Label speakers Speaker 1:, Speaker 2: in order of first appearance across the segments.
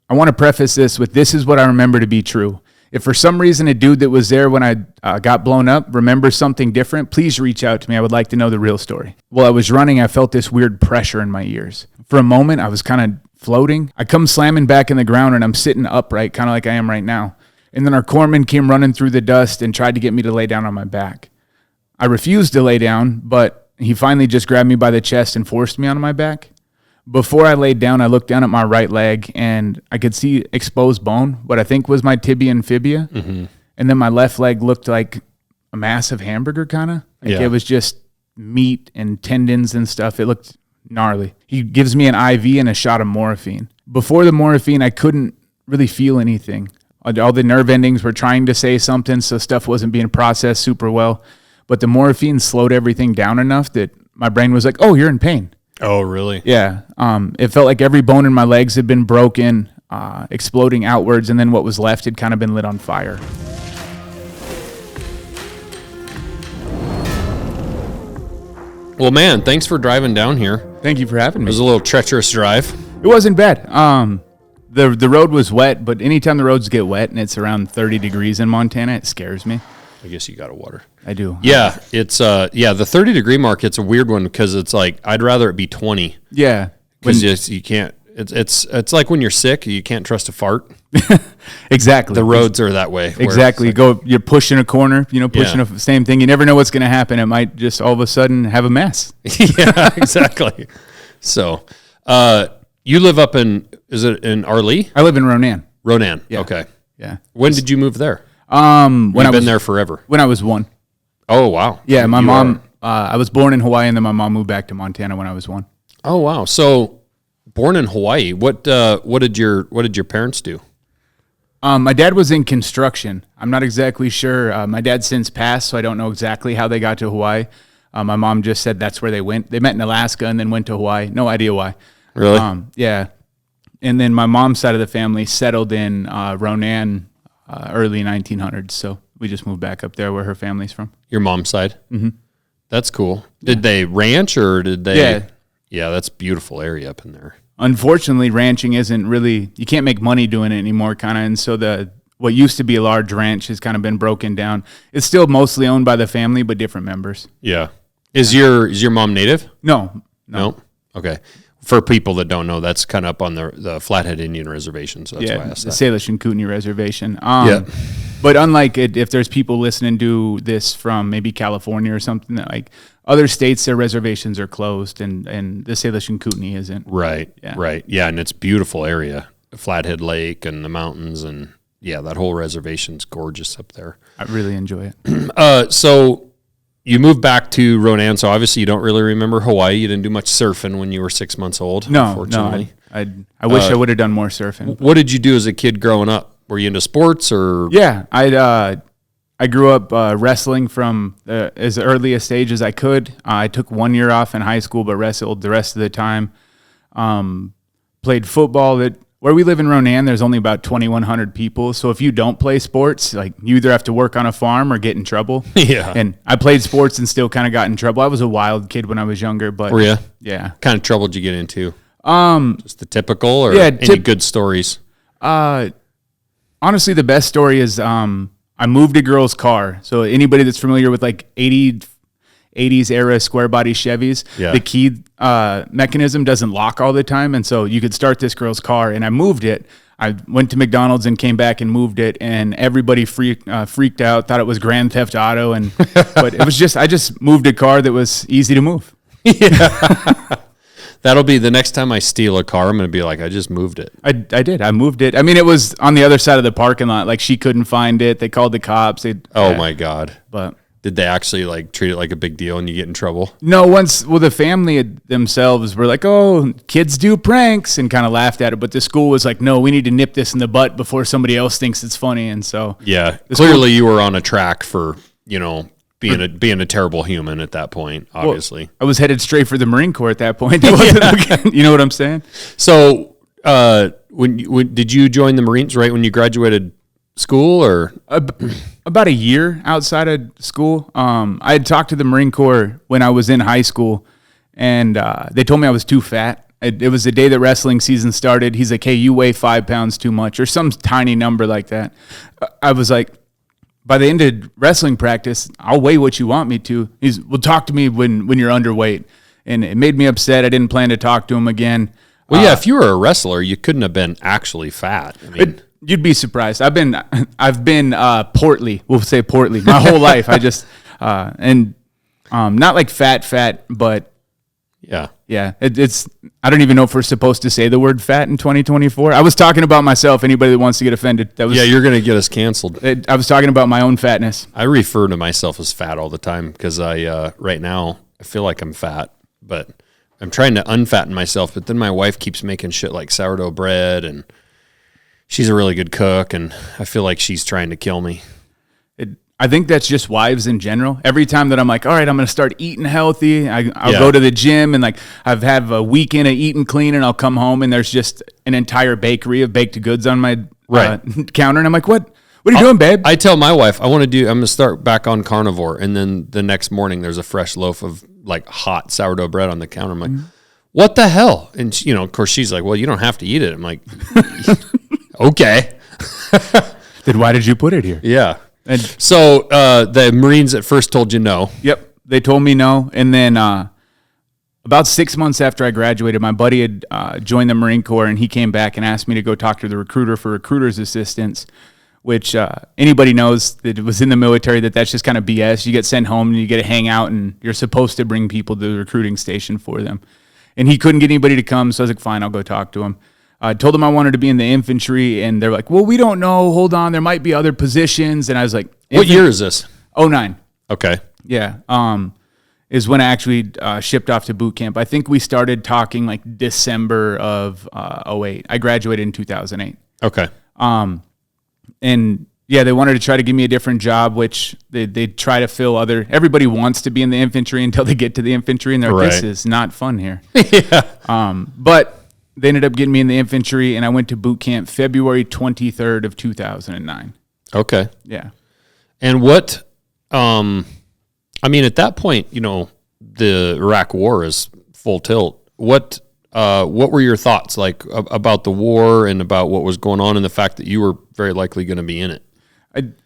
Speaker 1: I want to preface this is what I remember to be true. If for some reason a dude that was there when I got blown up remembers something different, please reach out to me. I would like to know the real story. While I was running, I felt this weird pressure in my ears. For a moment, I was kind of floating. I come slamming back in the ground, and I'm sitting upright, kind of like I am right now. And then our corpsman came running through the dust and tried to get me to lay down on my back. I refused to lay down, but he finally just grabbed me by the chest and forced me on my back. Before I laid down, I looked down at my right leg, and I could see exposed bone, what I think was my tibia and fibia. Mm-hmm. And then my left leg looked like a massive hamburger, kind of. It was just meat and tendons and stuff. It looked gnarly. He gives me an IV and a shot of morphine. Before the morphine, I couldn't really feel anything. All the nerve endings were trying to say something, so stuff wasn't being processed super well. But the morphine slowed everything down enough that my brain was like, oh, you're in pain.
Speaker 2: Oh, really?
Speaker 1: Yeah. It felt like every bone in my legs had been broken, exploding outwards, and then what was left had kind of been lit on fire.
Speaker 2: Well, man, thanks for driving down here.
Speaker 1: Thank you for having me.
Speaker 2: It was a little treacherous drive.
Speaker 1: It wasn't bad. The road was wet, but anytime the roads get wet and it's around 30 degrees in Montana, it scares me.
Speaker 2: I guess you got a water.
Speaker 1: I do.
Speaker 2: Yeah, it's the 30-degree mark. It's a weird one because it's like I'd rather it be 20.
Speaker 1: Yeah,
Speaker 2: because you can't. It's like when you're sick, you can't trust a fart.
Speaker 1: Exactly.
Speaker 2: The roads are that way.
Speaker 1: Exactly. You're pushing a corner. Pushing a same thing. You never know what's going to happen. It might just all of a sudden have a mess.
Speaker 2: Yeah, exactly. So, you live up is it in Arlee?
Speaker 1: I live in Ronan.
Speaker 2: Ronan.
Speaker 1: Yeah.
Speaker 2: Okay.
Speaker 1: Yeah.
Speaker 2: When did you move there?
Speaker 1: When
Speaker 2: You've been there forever.
Speaker 1: When I was 1.
Speaker 2: Oh, wow.
Speaker 1: Yeah, my mom. I was born in Hawaii, and then my mom moved back to Montana when I was 1.
Speaker 2: Oh, wow. So, born in Hawaii. What did your parents do?
Speaker 1: My dad was in construction. I'm not exactly sure. My dad since passed, so I don't know exactly how they got to Hawaii. My mom just said that's where they went. They met in Alaska and then went to Hawaii. No idea why.
Speaker 2: Really?
Speaker 1: Yeah. And then my mom's side of the family settled in Ronan early 1900s, so we just moved back up there where her family's from.
Speaker 2: Your mom's side?
Speaker 1: Mm-hmm.
Speaker 2: That's cool. Did they ranch or did they?
Speaker 1: Yeah.
Speaker 2: Yeah, that's a beautiful area up in there.
Speaker 1: Unfortunately, ranching isn't really, you can't make money doing it anymore, kind of, and so what used to be a large ranch has kind of been broken down. It's still mostly owned by the family, but different members.
Speaker 2: Yeah. Is your mom native?
Speaker 1: No.
Speaker 2: Okay. For people that don't know, that's kind of up on the Flathead Indian Reservation, so that's why I asked
Speaker 1: the
Speaker 2: that.
Speaker 1: Salish and Kootenai Reservation.
Speaker 2: Yeah.
Speaker 1: But unlike it, if there's people listening to this from maybe California or something, that like other states, their reservations are closed, and the Salish and Kootenai isn't.
Speaker 2: Right.
Speaker 1: Yeah.
Speaker 2: Right. Yeah, and it's a beautiful area, Flathead Lake and the mountains, and yeah, that whole reservation's gorgeous up there.
Speaker 1: I really enjoy it.
Speaker 2: So you moved back to Ronan, so obviously you don't really remember Hawaii. You didn't do much surfing when you were 6 months old.
Speaker 1: No,
Speaker 2: unfortunately.
Speaker 1: I wish I would have done more surfing.
Speaker 2: What did you do as a kid growing up? Were you into sports or?
Speaker 1: Yeah, I grew up wrestling from as earliest age as I could. I took 1 year off in high school, but wrestled the rest of the time. Played football. Where we live in Ronan, there's only about 2,100 people. So if you don't play sports, like you either have to work on a farm or get in trouble.
Speaker 2: Yeah.
Speaker 1: And I played sports and still kind of got in trouble. I was a wild kid when I was younger, but
Speaker 2: were you?
Speaker 1: Yeah.
Speaker 2: What kind of trouble did you get into? Just the typical, or any good stories?
Speaker 1: Honestly, the best story is I moved a girl's car. So anybody that's familiar with like 80s era square body Chevys, the key mechanism doesn't lock all the time, and so you could start this girl's car, and I moved it. I went to McDonald's and came back and moved it, and everybody freaked out, thought it was Grand Theft Auto, but it was I just moved a car that was easy to move.
Speaker 2: Yeah. That'll be the next time I steal a car, I'm going to be like, I just moved it.
Speaker 1: I did. I moved it. I mean, it was on the other side of the parking lot. Like, she couldn't find it. They called the cops.
Speaker 2: My God.
Speaker 1: But
Speaker 2: did they actually like treat it like a big deal and you get in trouble?
Speaker 1: No, the family themselves were like, oh, kids do pranks, and kind of laughed at it. But the school was like, no, we need to nip this in the butt before somebody else thinks it's funny. And so,
Speaker 2: yeah, clearly you were on a track for, being a terrible human at that point, obviously.
Speaker 1: Well, I was headed straight for the Marine Corps at that point. You know what I'm saying?
Speaker 2: So, when did you join the Marines right when you graduated school, or
Speaker 1: about a year outside of school? I had talked to the Marine Corps when I was in high school, and they told me I was too fat It was the day that wrestling season started. He's like, hey, you weigh 5 pounds too much, or some tiny number like that. I was like, by the end of wrestling practice, I'll weigh what you want me to. Well, talk to me when you're underweight. And it made me upset. I didn't plan to talk to him again.
Speaker 2: Well, yeah, if you were a wrestler, you couldn't have been actually fat. I mean,
Speaker 1: you'd be surprised. I've been portly. We'll say portly my whole life. I just not like fat, but
Speaker 2: yeah.
Speaker 1: It's. I don't even know if we're supposed to say the word fat in 2024. I was talking about myself. Anybody that wants to get offended,
Speaker 2: you're gonna get us canceled.
Speaker 1: I was talking about my own fatness.
Speaker 2: I refer to myself as fat all the time because right now I feel like I'm fat, but I'm trying to unfatten myself. But then my wife keeps making shit like sourdough bread, and she's a really good cook, and I feel like she's trying to kill me.
Speaker 1: I think that's just wives in general. Every time that I'm like, all right, I'm going to start eating healthy, I'll go to the gym, and like I've had a weekend of eating clean, and I'll come home and there's just an entire bakery of baked goods on my counter, and I'm like, what are you doing, babe?
Speaker 2: I tell my wife I'm going to start back on carnivore, and then the next morning there's a fresh loaf of like hot sourdough bread on the counter. I'm like, what the hell? And she, of course she's like, well, you don't have to eat it. I'm like, okay.
Speaker 1: Then why did you put it here?
Speaker 2: Yeah. And so the Marines at first told you no.
Speaker 1: Yep, they told me no. And then about 6 months after I graduated, my buddy had joined the Marine Corps, and he came back and asked me to go talk to the recruiter for recruiter's assistance, which anybody knows that was in the military that's just kind of BS. You get sent home and you get to hang out, and you're supposed to bring people to the recruiting station for them. And he couldn't get anybody to come, so I was like, fine, I'll go talk to him. I told them I wanted to be in the infantry, and they're like, well, we don't know. Hold on. There might be other positions. And I was like,
Speaker 2: what year is this?
Speaker 1: 2009.
Speaker 2: Okay.
Speaker 1: Yeah. Is when I actually shipped off to boot camp. I think we started talking like December of 2008. I graduated in 2008.
Speaker 2: Okay.
Speaker 1: And yeah, they wanted to try to give me a different job, which they try to fill everybody wants to be in the infantry until they get to the infantry, and they're like, this is not fun here.
Speaker 2: Yeah.
Speaker 1: But they ended up getting me in the infantry, and I went to boot camp February 23rd of 2009.
Speaker 2: Okay.
Speaker 1: Yeah.
Speaker 2: And what, at that point, the Iraq War is full tilt. What were your thoughts like about the war and about what was going on and the fact that you were very likely going to be in it?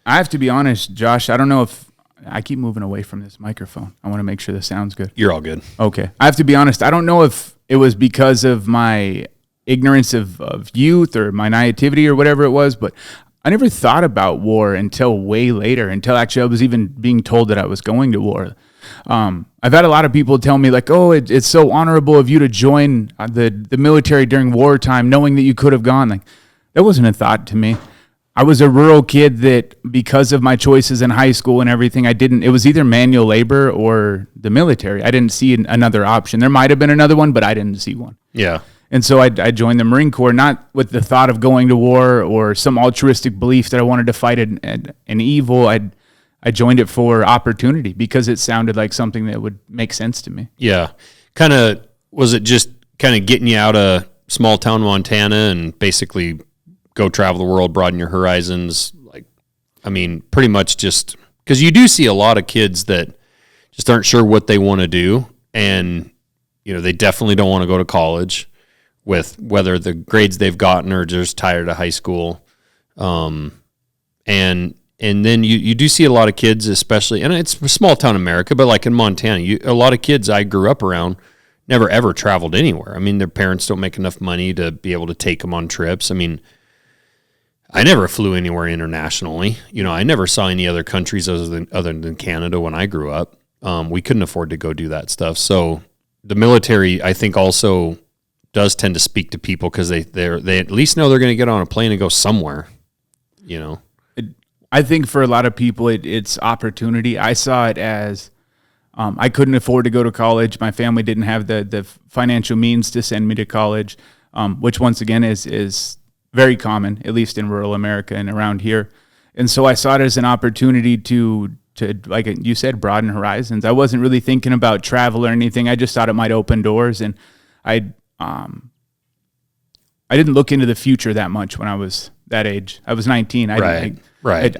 Speaker 1: I have to be honest, Josh, I don't know if I keep moving away from this microphone. I want to make sure this sounds good.
Speaker 2: You're all good.
Speaker 1: Okay. I have to be honest. I don't know if it was because of my ignorance of youth or my naivety or whatever it was, but I never thought about war until way later, until actually I was even being told that I was going to war. I've had a lot of people tell me like, oh, it's so honorable of you to join the military during wartime, knowing that you could have gone. Like, that wasn't a thought to me. I was a rural kid that, because of my choices in high school and everything, it was either manual labor or the military. I didn't see another option. There might have been another one, but I didn't see one.
Speaker 2: Yeah.
Speaker 1: And so I joined the Marine Corps, not with the thought of going to war or some altruistic belief that I wanted to fight an evil. I joined it for opportunity because it sounded like something that would make sense to me.
Speaker 2: Yeah. Was it just kind of getting you out of small town Montana and basically go travel the world, broaden your horizons? Pretty much just because you do see a lot of kids that just aren't sure what they want to do. And, they definitely don't want to go to college, with whether the grades they've gotten are just tired of high school. And then you do see a lot of kids, especially, and it's small town America, but like in Montana, a lot of kids I grew up around never ever traveled anywhere. Their parents don't make enough money to be able to take them on trips. I never flew anywhere internationally. I never saw any other countries other than Canada when I grew up. We couldn't afford to go do that stuff. So the military, I think, also does tend to speak to people because they at least know they're going to get on a plane and go somewhere.
Speaker 1: I think for a lot of people, it's opportunity. I saw it as I couldn't afford to go to college. My family didn't have the financial means to send me to college, which once again is very common, at least in rural America and around here. And so I saw it as an opportunity to like you said, broaden horizons. I wasn't really thinking about travel or anything. I just thought it might open doors, and I didn't look into the future that much when I was that age. I was 19. I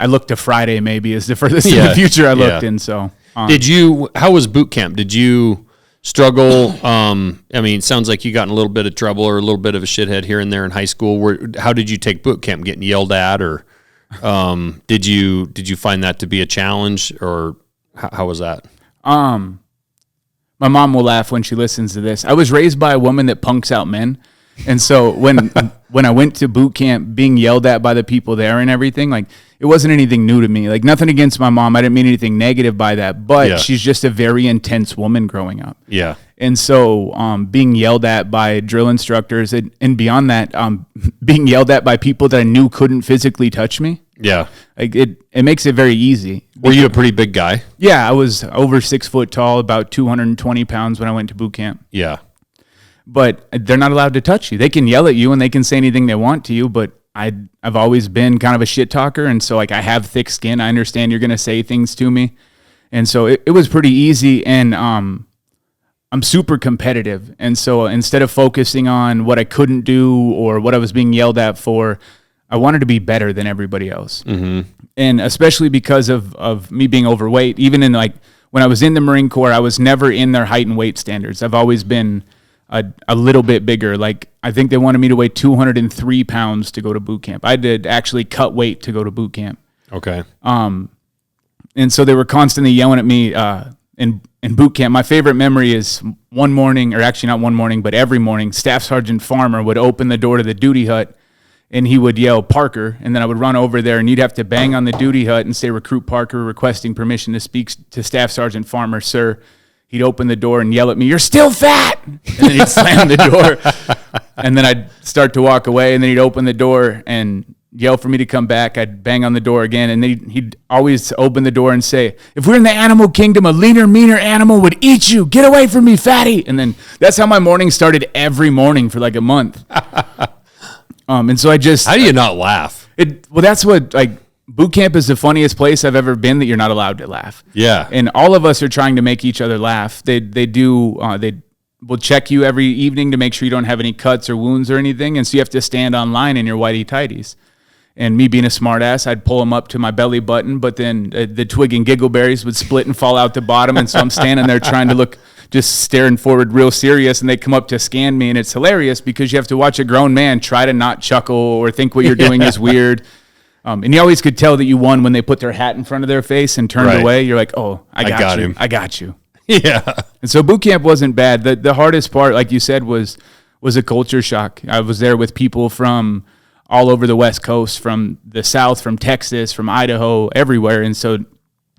Speaker 1: looked to Friday maybe as the furthest in the future I looked in. So
Speaker 2: how was boot camp? Did you struggle? I mean, it sounds like you got in a little bit of trouble or a little bit of a shithead here and there in high school. How did you take boot camp? Getting yelled at, or did you find that to be a challenge, or how was that?
Speaker 1: My mom will laugh when she listens to this. I was raised by a woman that punks out men. And so when I went to boot camp, being yelled at by the people there and everything, like, it wasn't anything new to me. Like, nothing against my mom. I didn't mean anything negative by that, but she's just a very intense woman growing up.
Speaker 2: Yeah.
Speaker 1: And so being yelled at by drill instructors and beyond that, being yelled at by people that I knew couldn't physically touch me.
Speaker 2: Yeah.
Speaker 1: Like, it makes it very easy.
Speaker 2: Were you a pretty big guy?
Speaker 1: Yeah, I was over 6 foot tall, about 220 pounds when I went to boot camp.
Speaker 2: Yeah.
Speaker 1: But they're not allowed to touch you. They can yell at you and they can say anything they want to you, but I've always been kind of a shit talker, and so, like, I have thick skin. I understand you're going to say things to me. And so it was pretty easy, and I'm super competitive. And so instead of focusing on what I couldn't do or what I was being yelled at for, I wanted to be better than everybody else. Mm-hmm. And especially because of me being overweight, even in, like, when I was in the Marine Corps, I was never in their height and weight standards. I've always been a little bit bigger. Like, I think they wanted me to weigh 203 pounds to go to boot camp. I did actually cut weight to go to boot camp.
Speaker 2: Okay.
Speaker 1: And so they were constantly yelling at me in boot camp. My favorite memory is one morning, or actually not one morning, but every morning, Staff Sergeant Farmer would open the door to the duty hut and he would yell, "Parker," and then I would run over there and you'd have to bang on the duty hut and say, "Recruit Parker requesting permission to speak to Staff Sergeant Farmer, sir." He'd open the door and yell at me, "You're still fat!" And then he'd slam the door. And then I'd start to walk away, and then he'd open the door and yell for me to come back. I'd bang on the door again, and then he'd always open the door and say, "If we're in the animal kingdom, a leaner, meaner animal would eat you. Get away from me, fatty!" And then that's how my morning started every morning for like a month. And so I just...
Speaker 2: How do you not laugh?
Speaker 1: Well, that's what, like... Boot camp is the funniest place I've ever been that you're not allowed to laugh.
Speaker 2: Yeah.
Speaker 1: And all of us are trying to make each other laugh. They will check you every evening to make sure you don't have any cuts or wounds or anything. And so you have to stand on line in your whitey tighties. And me being a smart ass, I'd pull them up to my belly button, but then the twig and giggleberries would split and fall out the bottom. And so I'm standing there trying to look, just staring forward real serious. And they come up to scan me. And it's hilarious because you have to watch a grown man try to not chuckle or think what you're doing is weird. And you always could tell that you won when they put their hat in front of their face and turned away. You're like, "Oh, I got you.
Speaker 2: him.
Speaker 1: I got you."
Speaker 2: Yeah.
Speaker 1: And so boot camp wasn't bad. The hardest part, like you said, was a culture shock. I was there with people from all over the West Coast, from the South, from Texas, from Idaho, everywhere. And so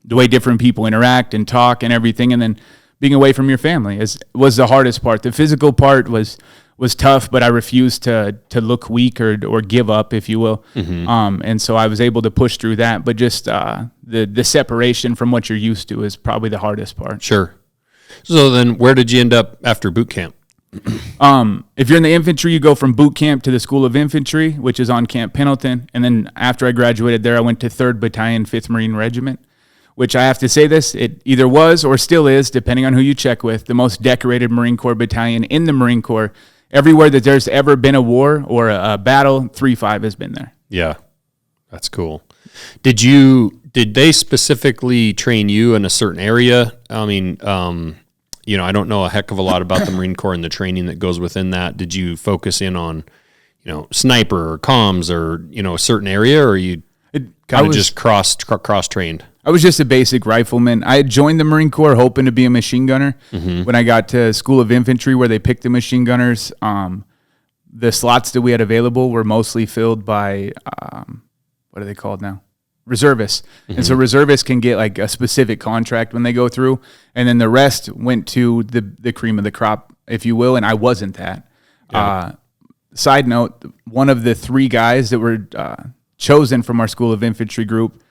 Speaker 1: the way different people interact and talk and everything, and then being away from your family was the hardest part. The physical part was tough, but I refused to look weak or give up, if you will. Mm-hmm. And so I was able to push through that. But just the separation from what you're used to is probably the hardest part.
Speaker 2: Sure. So then where did you end up after boot camp?
Speaker 1: If you're in the infantry, you go from boot camp to the School of Infantry, which is on Camp Pendleton. And then after I graduated there, I went to 3rd Battalion, 5th Marine Regiment, which I have to say this, it either was or still is, depending on who you check with, the most decorated Marine Corps battalion in the Marine Corps. Everywhere that there's ever been a war or a battle, 3-5 has been there.
Speaker 2: Yeah, that's cool. Did they specifically train you in a certain area? I mean, I don't know a heck of a lot about the Marine Corps and the training that goes within that. Did you focus in on, sniper or comms or, a certain area, or you kind of just cross trained?
Speaker 1: I was just a basic rifleman. I had joined the Marine Corps hoping to be a machine gunner. Mm-hmm. When I got to School of Infantry, where they picked the machine gunners, the slots that we had available were mostly filled by, what are they called now? Reservists. Mm-hmm. And so reservists can get like a specific contract when they go through, and then the rest went to the cream of the crop, if you will, and I wasn't that. Yeah. Side note, one of the 3 guys that were chosen from our School of Infantry group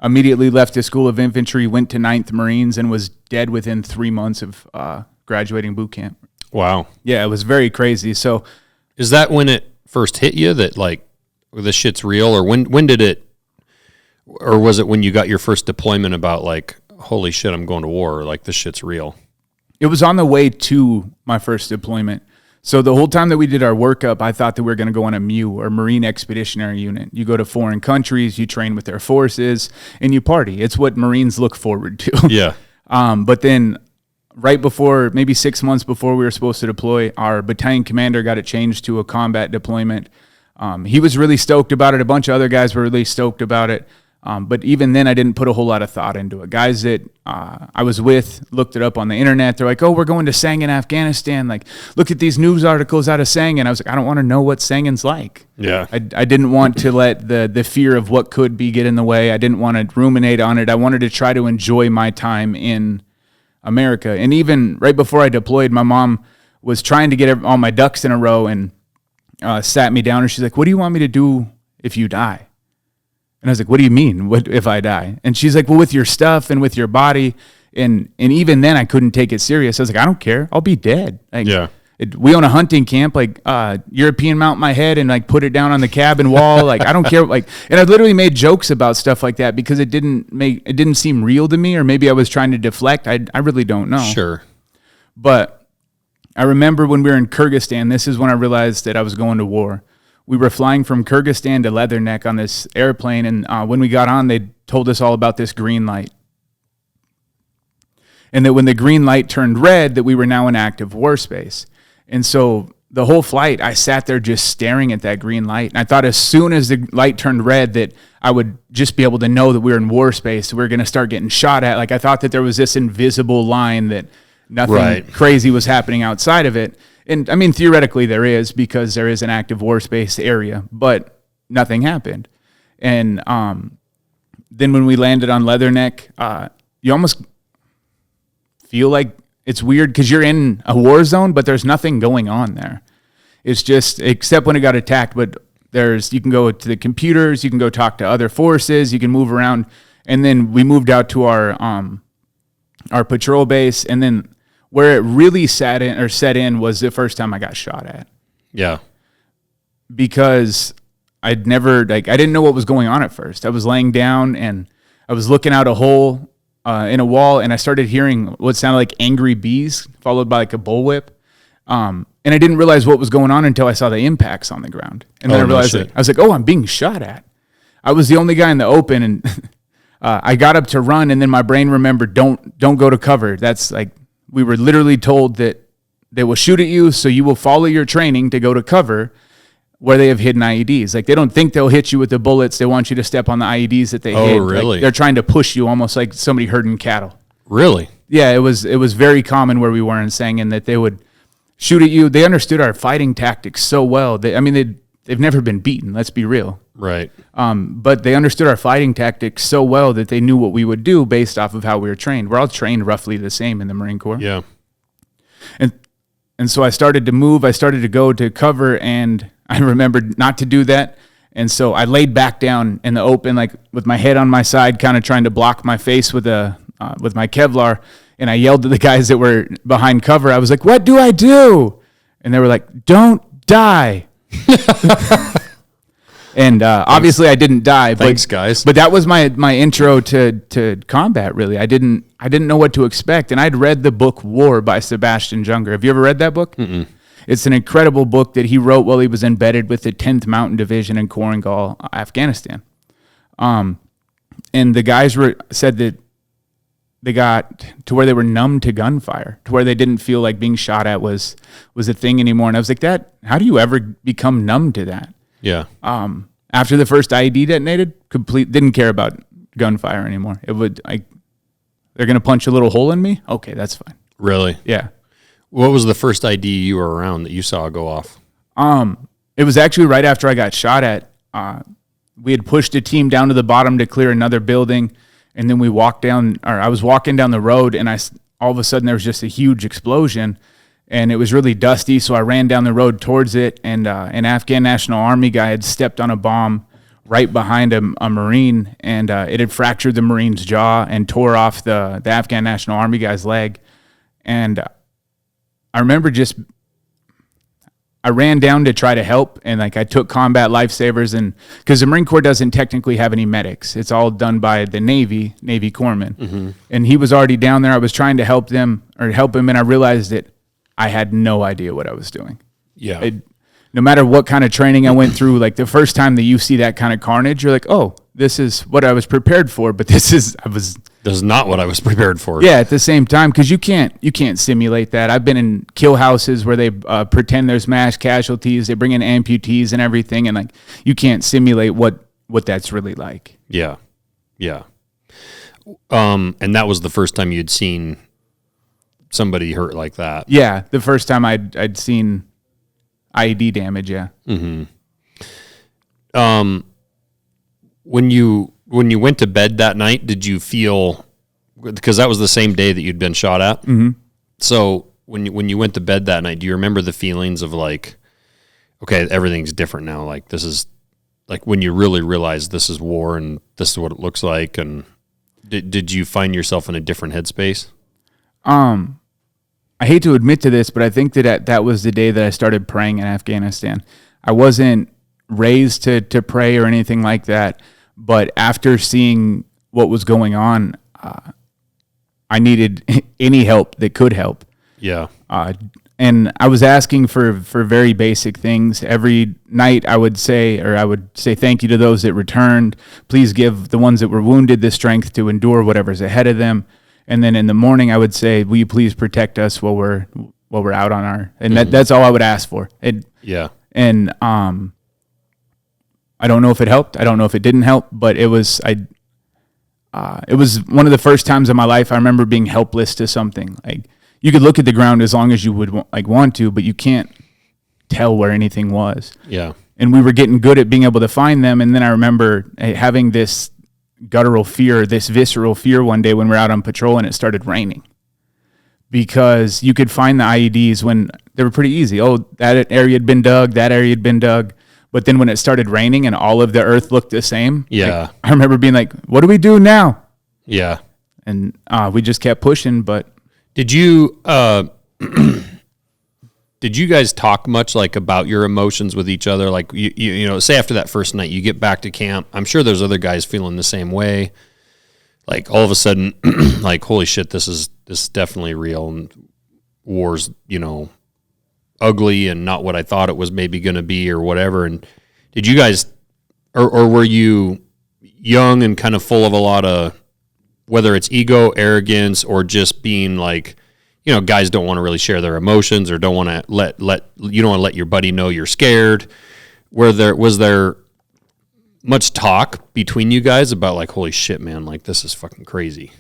Speaker 1: immediately left the School of Infantry, went to 9th Marines, and was dead within 3 months of graduating boot camp.
Speaker 2: Wow.
Speaker 1: Yeah, it was very crazy. So,
Speaker 2: is that when it first hit you that, like, this shit's real? Or when did it, or was it when you got your first deployment about, like, holy shit, I'm going to war, or like, this shit's real?
Speaker 1: It was on the way to my first deployment. So the whole time that we did our workup, I thought that we were going to go on a MU, or Marine Expeditionary Unit. You go to foreign countries, you train with their forces, and you party. It's what Marines look forward to.
Speaker 2: Yeah.
Speaker 1: But then right before, maybe 6 months before we were supposed to deploy, our battalion commander got it changed to a combat deployment. He was really stoked about it. A bunch of other guys were really stoked about it. But even then, I didn't put a whole lot of thought into it. Guys that I was with looked it up on the internet. They're like, oh, we're going to Sangin, Afghanistan. Like, look at these news articles out of Sangin. I was like, I don't want to know what Sangin's like.
Speaker 2: Yeah.
Speaker 1: I didn't want to let the fear of what could be get in the way. I didn't want to ruminate on it. I wanted to try to enjoy my time in America. And even right before I deployed, my mom was trying to get all my ducks in a row and sat me down. And she's like, what do you want me to do if you die? And I was like, what do you mean? What if I die? And she's like, well, with your stuff and with your body. And even then I couldn't take it serious. I was like, I don't care. I'll be dead. Like,
Speaker 2: Yeah.
Speaker 1: We own a hunting camp, like European mount my head and like put it down on the cabin wall. Like, I don't care. Like, and I literally made jokes about stuff like that because it didn't seem real to me, or maybe I was trying to deflect. I really don't know.
Speaker 2: Sure.
Speaker 1: But I remember when we were in Kyrgyzstan, this is when I realized that I was going to war. We were flying from Kyrgyzstan to Leatherneck on this airplane, and when we got on, they told us all about this green light. And that when the green light turned red, that we were now in active war space. And so the whole flight, I sat there just staring at that green light. And I thought as soon as the light turned red that I would just be able to know that we were in war space. We were going to start getting shot at. Like, I thought that there was this invisible line that nothing crazy was happening outside of it. And I mean, theoretically there is, because there is an active war space area, but nothing happened. And then when we landed on Leatherneck, you almost feel like it's weird because you're in a war zone, but there's nothing going on there. It's just, except when it got attacked, but you can go to the computers, you can go talk to other forces, you can move around. And then we moved out to our patrol base, and then where it really set in was the first time I got shot at.
Speaker 2: Yeah.
Speaker 1: Because I didn't know what was going on at first. I was laying down and I was looking out a hole in a wall, and I started hearing what sounded like angry bees followed by like a bullwhip. And I didn't realize what was going on until I saw the impacts on the ground. And then I realized I was like, oh, I'm being shot at. I was the only guy in the open, and I got up to run, and then my brain remembered, don't go to cover. That's like, we were literally told that they will shoot at you, so you will follow your training to go to cover where they have hidden IEDs. Like, they don't think they'll hit you with the bullets. They want you to step on the IEDs that they hid.
Speaker 2: Oh, really?
Speaker 1: Like, they're trying to push you almost like somebody herding cattle.
Speaker 2: Really?
Speaker 1: Yeah, it was very common where we were in Sangin that they would shoot at you. They understood our fighting tactics so well. They've never been beaten, let's be real.
Speaker 2: Right.
Speaker 1: But they understood our fighting tactics so well that they knew what we would do based off of how we were trained. We're all trained roughly the same in the Marine Corps.
Speaker 2: Yeah.
Speaker 1: And so I started to move. I started to go to cover, and I remembered not to do that. And so I laid back down in the open, like with my head on my side, kind of trying to block my face with my Kevlar. And I yelled to the guys that were behind cover. I was like, what do I do? And they were like, don't die. And obviously I didn't die.
Speaker 2: Thanks, guys.
Speaker 1: But that was my intro to combat, really. I didn't know what to expect. And I'd read the book War by Sebastian Junger. Have you ever read that book?
Speaker 2: Mm-mm.
Speaker 1: It's an incredible book that he wrote while he was embedded with the 10th Mountain Division in Korengal, Afghanistan. And the guys said that they got to where they were numb to gunfire, to where they didn't feel like being shot at was a thing anymore. And I was like, how do you ever become numb to that?
Speaker 2: Yeah.
Speaker 1: After the first IED detonated, didn't care about gunfire anymore. They're going to punch a little hole in me? Okay, that's fine.
Speaker 2: Really?
Speaker 1: Yeah.
Speaker 2: What was the first ID you were around that you saw go off?
Speaker 1: It was actually right after I got shot at. We had pushed a team down to the bottom to clear another building, and then I was walking down the road, and all of a sudden there was just a huge explosion, and it was really dusty, so I ran down the road towards it, and an Afghan National Army guy had stepped on a bomb right behind a Marine, and it had fractured the Marine's jaw and tore off the Afghan National Army guy's leg. And I remember I ran down to try to help, and I took combat lifesavers, and because the Marine Corps doesn't technically have any medics, it's all done by the Navy corpsmen. Mm-hmm. And he was already down there. I was trying to help him, and I realized that I had no idea what I was doing.
Speaker 2: Yeah.
Speaker 1: No matter what kind of training I went through, like the first time that you see that kind of carnage, you're like, oh, this is what I was prepared for, but
Speaker 2: This is not what I was prepared for.
Speaker 1: Yeah, at the same time, because you can't simulate that. I've been in kill houses where they pretend there's mass casualties. They bring in amputees and everything, and like you can't simulate what that's really like.
Speaker 2: Yeah, yeah. And that was the first time you'd seen somebody hurt like that.
Speaker 1: Yeah, the first time I'd seen IED damage. Yeah.
Speaker 2: Mm-hmm. When you went to bed that night, did you feel, because that was the same day that you'd been shot at?
Speaker 1: Mm-hmm.
Speaker 2: So when you went to bed that night, do you remember the feelings of like, okay, everything's different now? Like this is like when you really realize this is war and this is what it looks like. And did you find yourself in a different headspace?
Speaker 1: I hate to admit to this, but I think that was the day that I started praying in Afghanistan. I wasn't raised to pray or anything like that, but after seeing what was going on, I needed any help that could help.
Speaker 2: Yeah.
Speaker 1: And I was asking for very basic things. Every night I would say thank you to those that returned. Please give the ones that were wounded the strength to endure whatever's ahead of them. And then in the morning I would say, will you please protect us while we're out on our, and that's all I would ask for.
Speaker 2: Yeah.
Speaker 1: And I don't know if it helped. I don't know if it didn't help, but it was one of the first times in my life I remember being helpless to something. Like you could look at the ground as long as you would want to, but you can't tell where anything was.
Speaker 2: Yeah.
Speaker 1: And we were getting good at being able to find them. And then I remember having this guttural fear, this visceral fear one day when we were out on patrol and it started raining, because you could find the IEDs when they were pretty easy. Oh, that area had been dug, that area had been dug. But then when it started raining and all of the earth looked the same,
Speaker 2: yeah,
Speaker 1: I remember being like, what do we do now?
Speaker 2: Yeah.
Speaker 1: And we just kept pushing. But
Speaker 2: did you guys talk much like about your emotions with each other? Like you know, say after that first night, you get back to camp. I'm sure there's other guys feeling the same way. Like all of a sudden, like holy shit, this is definitely real, and war's, you know, ugly and not what I thought it was maybe going to be or whatever. And did you guys, or were you young and kind of full of a lot of, whether it's ego, arrogance, or just being like, you know, guys don't want to really share their emotions or don't want to let your buddy know you're scared. Was there much talk between you guys about like, holy shit, man, like this is fucking crazy?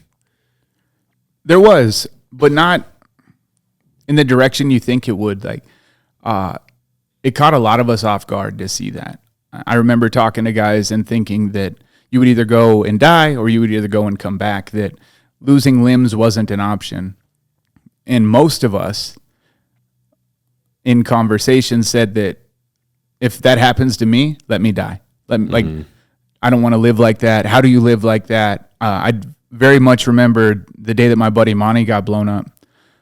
Speaker 1: There was, but not in the direction you think it would. Like, it caught a lot of us off guard to see that. I remember talking to guys and thinking that you would either go and die or you would either go and come back, that losing limbs wasn't an option. And most of us in conversation said that if that happens to me, let me die. Like, I don't want to live like that. How do you live like that? I very much remember the day that my buddy Monty got blown up.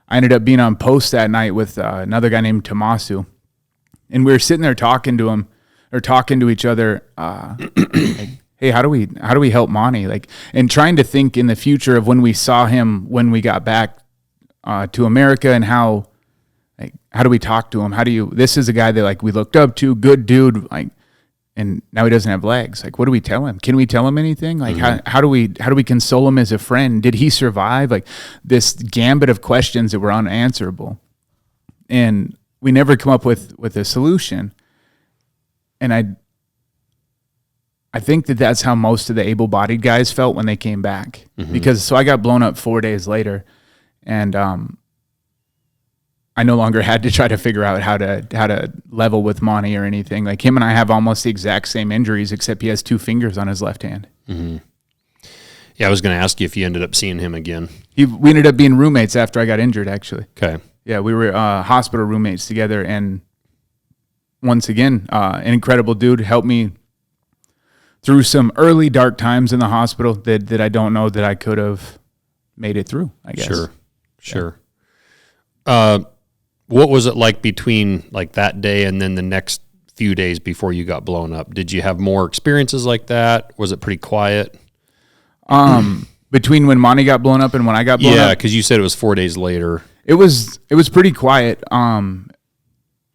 Speaker 1: I ended up being on post that night with another guy named Tomasu. And we were sitting there talking to each other, like, hey, how do we help Monty? Like, and trying to think in the future of when we saw him when we got back to America, and how do we talk to him? This is a guy that like we looked up to, good dude, like, and now he doesn't have legs. Like, what do we tell him? Can we tell him anything? Like, how do we console him as a friend? Did he survive? Like, this gambit of questions that were unanswerable, and we never come up with a solution. And I think that's how most of the able-bodied guys felt when they came back, because so I got blown up 4 days later, and I no longer had to try to figure out how to level with Monty or anything. Like, him and I have almost the exact same injuries, except he has 2 fingers on his left hand.
Speaker 2: Mm-hmm. Yeah, I was going to ask you if you ended up seeing him again.
Speaker 1: We ended up being roommates after I got injured, actually.
Speaker 2: Okay.
Speaker 1: Yeah, we were hospital roommates together, and once again, an incredible dude, helped me through some early dark times in the hospital that I don't know that I could have made it through, I guess.
Speaker 2: Sure. What was it like between like that day and then the next few days before you got blown up? Did you have more experiences like that? Was it pretty quiet?
Speaker 1: Between when Monty got blown up and when I got blown up?
Speaker 2: Yeah, because you said it was 4 days later.
Speaker 1: It was pretty quiet.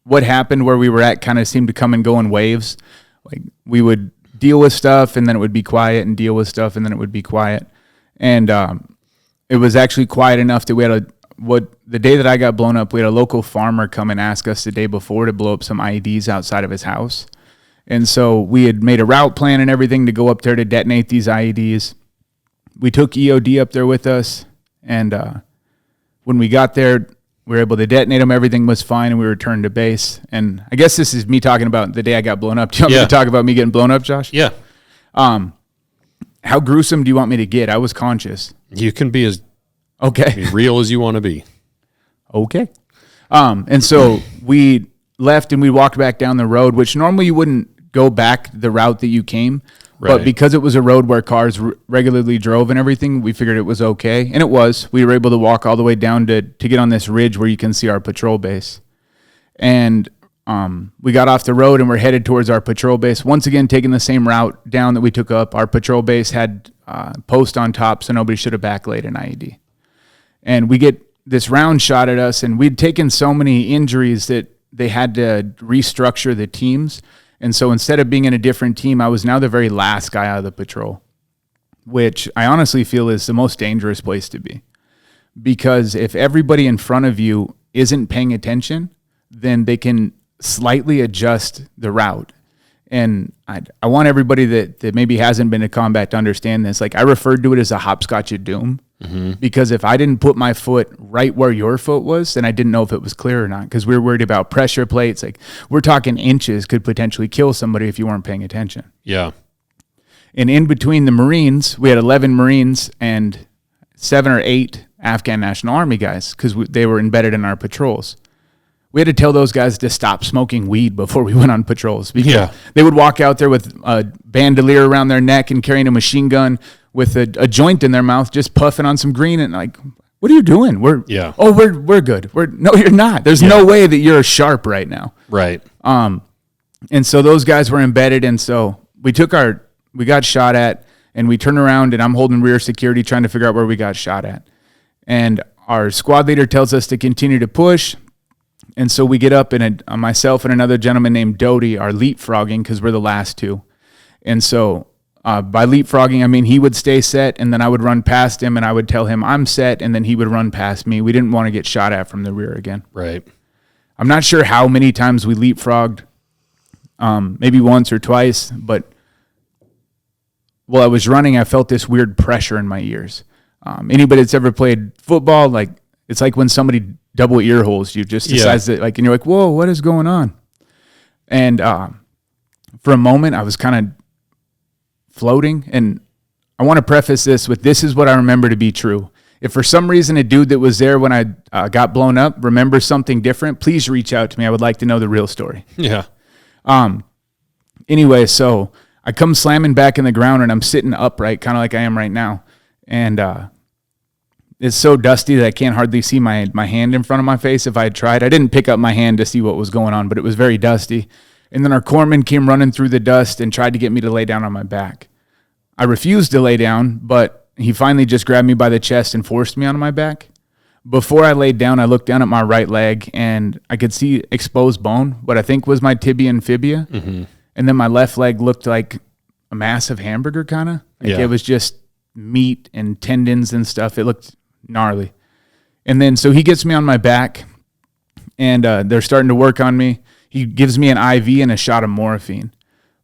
Speaker 1: What happened where we were at kind of seemed to come and go in waves. Like, we would deal with stuff and then it would be quiet, and deal with stuff and then it would be quiet. And it was actually quiet enough that we had the day that I got blown up, we had a local farmer come and ask us the day before to blow up some IEDs outside of his house. And so we had made a route plan and everything to go up there to detonate these IEDs. We took EOD up there with us, and when we got there, we were able to detonate them. Everything was fine, and we returned to base. And I guess this is me talking about the day I got blown up. Do you want me to talk about me getting blown up, Josh?
Speaker 2: Yeah.
Speaker 1: How gruesome do you want me to get? I was conscious.
Speaker 2: You can be as real as you want to be.
Speaker 1: Okay. And so we left and we walked back down the road, which normally you wouldn't go back the route that you came. Right. But because it was a road where cars regularly drove and everything, we figured it was okay. And it was. We were able to walk all the way down to get on this ridge where you can see our patrol base. And we got off the road and we're headed towards our patrol base. Once again, taking the same route down that we took up. Our patrol base had post on top, so nobody should have backlayed an IED. And we get this round shot at us, and we'd taken so many injuries that they had to restructure the teams. And so instead of being in a different team, I was now the very last guy out of the patrol, which I honestly feel is the most dangerous place to be. Because if everybody in front of you isn't paying attention, then they can slightly adjust the route. And I want everybody that maybe hasn't been to combat to understand this. Like, I referred to it as a hopscotch of doom. Mm-hmm. Because if I didn't put my foot right where your foot was, then I didn't know if it was clear or not, because we were worried about pressure plates. Like, we're talking inches could potentially kill somebody if you weren't paying attention.
Speaker 2: Yeah.
Speaker 1: And in between the Marines, we had 11 Marines and 7 or 8 Afghan National Army guys, because they were embedded in our patrols. We had to tell those guys to stop smoking weed before we went on patrols, because they would walk out there with a bandolier around their neck and carrying a machine gun with a joint in their mouth, just puffing on some green, and like, what are you doing? We're good. No, you're not. There's no way that you're sharp right now.
Speaker 2: Right.
Speaker 1: And so those guys were embedded, and so we got shot at, and we turn around, and I'm holding rear security trying to figure out where we got shot at. And our squad leader tells us to continue to push. And so we get up, and myself and another gentleman named Doty are leapfrogging because we're the last two. And so by leapfrogging, I mean he would stay set, and then I would run past him, and I would tell him I'm set, and then he would run past me. We didn't want to get shot at from the rear again.
Speaker 2: Right.
Speaker 1: I'm not sure how many times we leapfrogged, maybe once or twice, but while I was running, I felt this weird pressure in my ears. Anybody that's ever played football, like, it's like when somebody double ear holes you, just decides that, like, and you're like, whoa, what is going on? And for a moment, I was kind of floating. And I want to preface this with, this is what I remember to be true. If for some reason a dude that was there when I got blown up remembers something different, please reach out to me. I would like to know the real story.
Speaker 2: Yeah.
Speaker 1: Anyway, so I come slamming back in the ground, and I'm sitting upright, kind of like I am right now. And it's so dusty that I can't hardly see my hand in front of my face. If I had tried, I didn't pick up my hand to see what was going on, but it was very dusty. And then our corpsman came running through the dust and tried to get me to lay down on my back. I refused to lay down, but he finally just grabbed me by the chest and forced me on my back. Before I laid down, I looked down at my right leg, and I could see exposed bone, what I think was my tibia and fibia. Mm-hmm. And then my left leg looked like a massive hamburger, kind of. Like it was just meat and tendons and stuff. It looked gnarly. And then so he gets me on my back, and they're starting to work on me. He gives me an IV and a shot of morphine.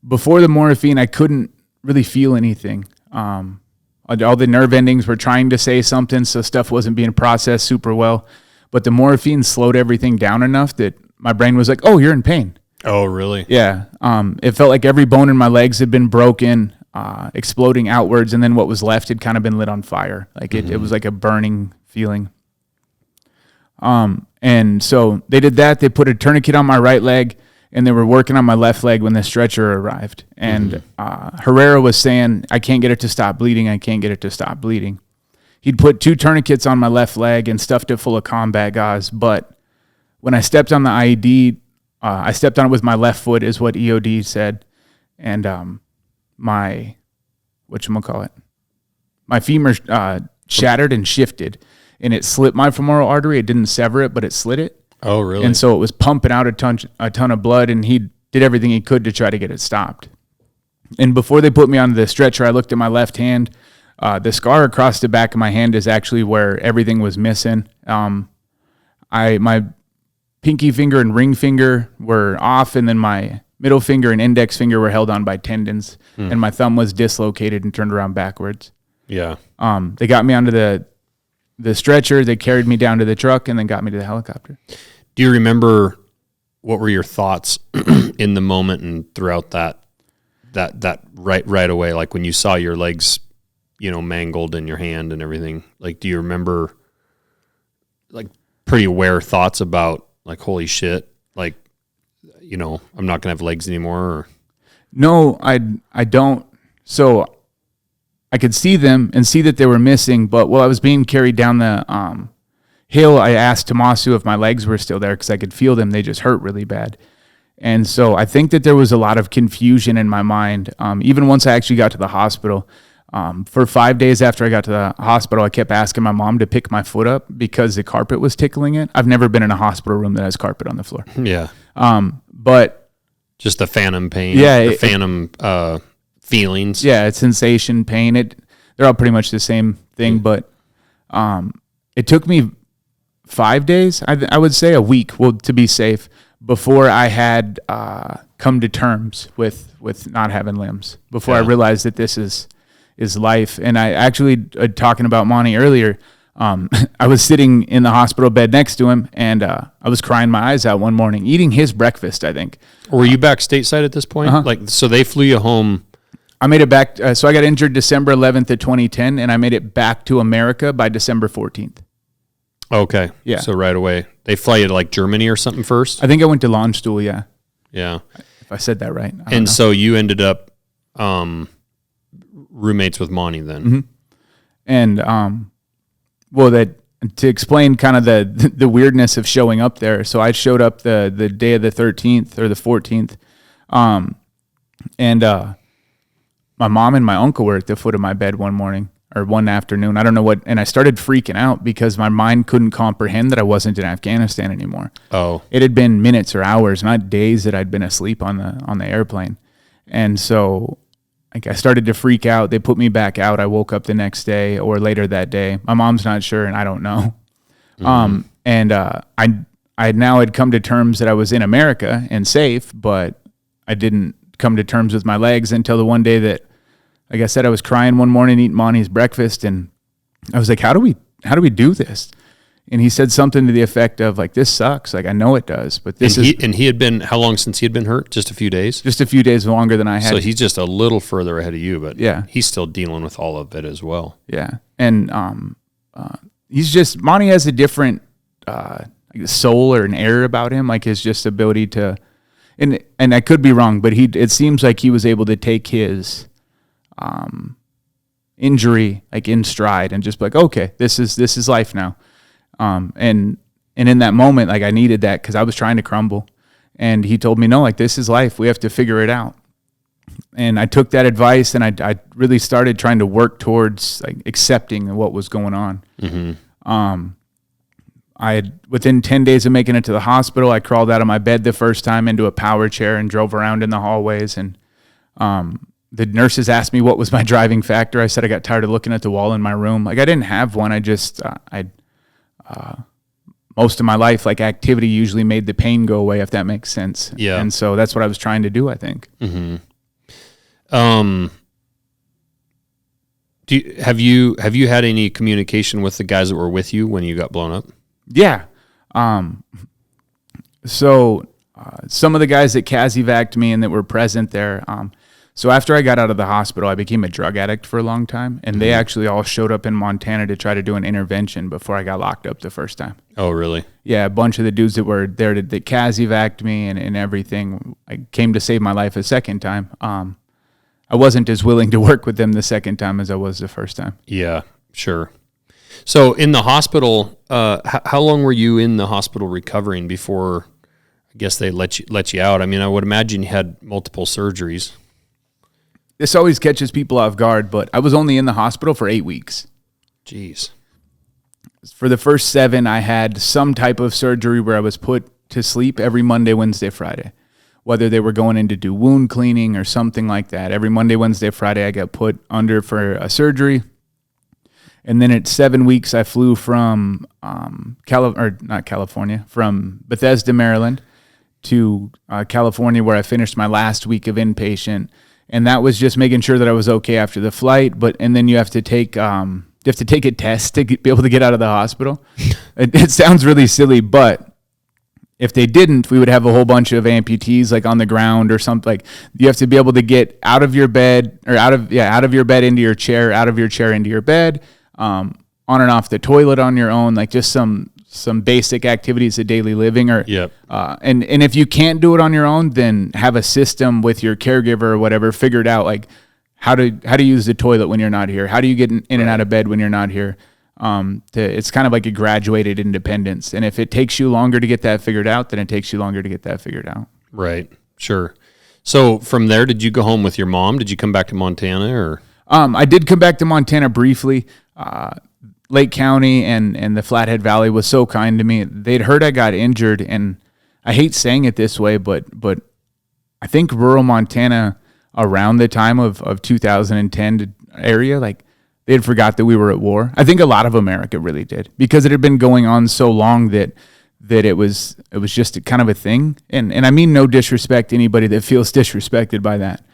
Speaker 1: Before the morphine, I couldn't really feel anything. All the nerve endings were trying to say something, so stuff wasn't being processed super well. But the morphine slowed everything down enough that my brain was like, oh, you're in pain.
Speaker 2: Oh, really?
Speaker 1: Yeah. It felt like every bone in my legs had been broken, exploding outwards, and then what was left had kind of been lit on fire. Like it was like a burning feeling. And so they did that. They put a tourniquet on my right leg, and they were working on my left leg when the stretcher arrived. And Herrera was saying, I can't get it to stop bleeding. I can't get it to stop bleeding. He'd put 2 tourniquets on my left leg and stuffed it full of combat gauze. But when I stepped on the IED, I stepped on it with my left foot, is what EOD said. And my femur shattered and shifted. And it slit my femoral artery. It didn't sever it, but it slit it.
Speaker 2: Oh, really?
Speaker 1: And so it was pumping out a ton of blood, and he did everything he could to try to get it stopped. And before they put me on the stretcher, I looked at my left hand. The scar across the back of my hand is actually where everything was missing. My pinky finger and ring finger were off, and then my middle finger and index finger were held on by tendons, and my thumb was dislocated and turned around backwards.
Speaker 2: Yeah.
Speaker 1: They got me onto the stretcher. They carried me down to the truck and then got me to the helicopter.
Speaker 2: Do you remember what were your thoughts in the moment and throughout that right away? Like when you saw your legs, mangled in your hand and everything, like, do you remember like pretty aware thoughts about like, holy shit, like, I'm not gonna have legs anymore? Or?
Speaker 1: No, I don't. So I could see them and see that they were missing, but while I was being carried down the hill, I asked Tomasu if my legs were still there because I could feel them. They just hurt really bad. And so I think that there was a lot of confusion in my mind. Even once I actually got to the hospital, for 5 days after I got to the hospital, I kept asking my mom to pick my foot up because the carpet was tickling it. I've never been in a hospittal room that has carpet on the floor.
Speaker 2: Yeah.
Speaker 1: But
Speaker 2: just the phantom pain.
Speaker 1: Yeah.
Speaker 2: The phantom feelings.
Speaker 1: Yeah. It's sensation, pain. They're all pretty much the same thing, but it took me 5 days, I would say a week, to be safe, before I had come to terms with not having limbs, before I realized that this is life. And I actually, talking about Monty earlier, I was sitting in the hospital bed next to him, and I was crying my eyes out one morning, eating his breakfast, I think.
Speaker 2: Were you back stateside at this point?
Speaker 1: Uh-huh.
Speaker 2: Like, so they flew you home.
Speaker 1: I made it back. So I got injured December 11th of 2010, and I made it back to America by December 14th.
Speaker 2: Okay.
Speaker 1: Yeah.
Speaker 2: So right away. They fly you to like Germany or something first?
Speaker 1: I think I went to Landstuhl, yeah.
Speaker 2: Yeah.
Speaker 1: If I said that right.
Speaker 2: And so you ended up roommates with Monty then.
Speaker 1: Mm-hmm. And to explain kind of the weirdness of showing up there. So I showed up the day of the 13th or the 14th. And my mom and my uncle were at the foot of my bed one morning or one afternoon. I don't know what. And I started freaking out because my mind couldn't comprehend that I wasn't in Afghanistan anymore.
Speaker 2: Oh.
Speaker 1: It had been minutes or hours, not days, that I'd been asleep on the airplane. And so like I started to freak out. They put me back out. I woke up the next day or later that day. My mom's not sure, and I don't know. Mm-hmm. I now had come to terms that I was in America and safe, but I didn't come to terms with my legs until the one day that, like I said, I was crying one morning eating Monty's breakfast, and I was like, how do we do this? And he said something to the effect of like, this sucks. Like, I know it does, but
Speaker 2: he had been, how long since he had been hurt? Just a few days?
Speaker 1: Just a few days longer than I had.
Speaker 2: So he's just a little further ahead of you, but
Speaker 1: yeah,
Speaker 2: he's still dealing with all of it as well.
Speaker 1: Yeah. And Monty has a different soul or an air about him, like his just ability to, and I could be wrong, but it seems like he was able to take his injury like in stride and just be like, okay, this is life now. And in that moment, like I needed that because I was trying to crumble, and he told me, no, like this is life. We have to figure it out. And I took that advice, and I really started trying to work towards like accepting what was going on. Mm-hmm. Within 10 days of making it to the hospital, I crawled out of my bed the first time into a power chair and drove around in the hallways. And the nurses asked me what was my driving factor. I said I got tired of looking at the wall in my room. Like I didn't have one. I just most of my life, like activity usually made the pain go away, if that makes sense.
Speaker 2: Yeah.
Speaker 1: And so that's what I was trying to do, I think.
Speaker 2: Mm-hmm. Have you had any communication with the guys that were with you when you got blown up?
Speaker 1: Yeah. So some of the guys that CASEVAC'd me and that were present there, so after I got out of the hospital, I became a drug addict for a long time, and they actually all showed up in Montana to try to do an intervention before I got locked up the first time.
Speaker 2: Oh, really?
Speaker 1: Yeah, a bunch of the dudes that were there that CASEVAC'd me and everything, I came to save my life a second time. I wasn't as willing to work with them the second time as I was the first time.
Speaker 2: Yeah, sure. So in the hospital, how long were you in the hospital recovering before, I guess, they let you out? I mean, I would imagine you had multiple surgeries.
Speaker 1: This always catches people off guard, but I was only in the hospital for 8 weeks.
Speaker 2: Jeez.
Speaker 1: For the first 7, I had some type of surgery where I was put to sleep every Monday, Wednesday, Friday. Whether they were going in to do wound cleaning or something like that. Every Monday, Wednesday, Friday, I got put under for a surgery. And then at 7 weeks, I flew from not California, from Bethesda, Maryland, to California, where I finished my last week of inpatient. And that was just making sure that I was okay after the flight. And then you have to take a test to be able to get out of the hospital. It sounds really silly, but if they didn't, we would have a whole bunch of amputees like on the ground or something. Like you have to be able to get out of your bed or out of your bed into your chair, out of your chair into your bed, on and off the toilet on your own, like just some basic activities of daily living. Or and if you can't do it on your own, then have a system with your caregiver or whatever figured out, like how to use the toilet when you're not here. How do you get in and out of bed when you're not here? It's kind of like a graduated independence. And if it takes you longer to get that figured out, then it takes you longer to get that figured out.
Speaker 2: Right. Sure. So from there, did you go home with your mom? Did you come back to Montana or?
Speaker 1: I did come back to Montana briefly. Lake County and the Flathead Valley was so kind to me. They'd heard I got injured, and I hate saying it this way, but I think rural Montana around the time of 2010 area, like, they had forgot that we were at war. I think a lot of America really did, because it had been going on so long that it was just kind of a thing. And I mean no disrespect to anybody that feels disrespected by that.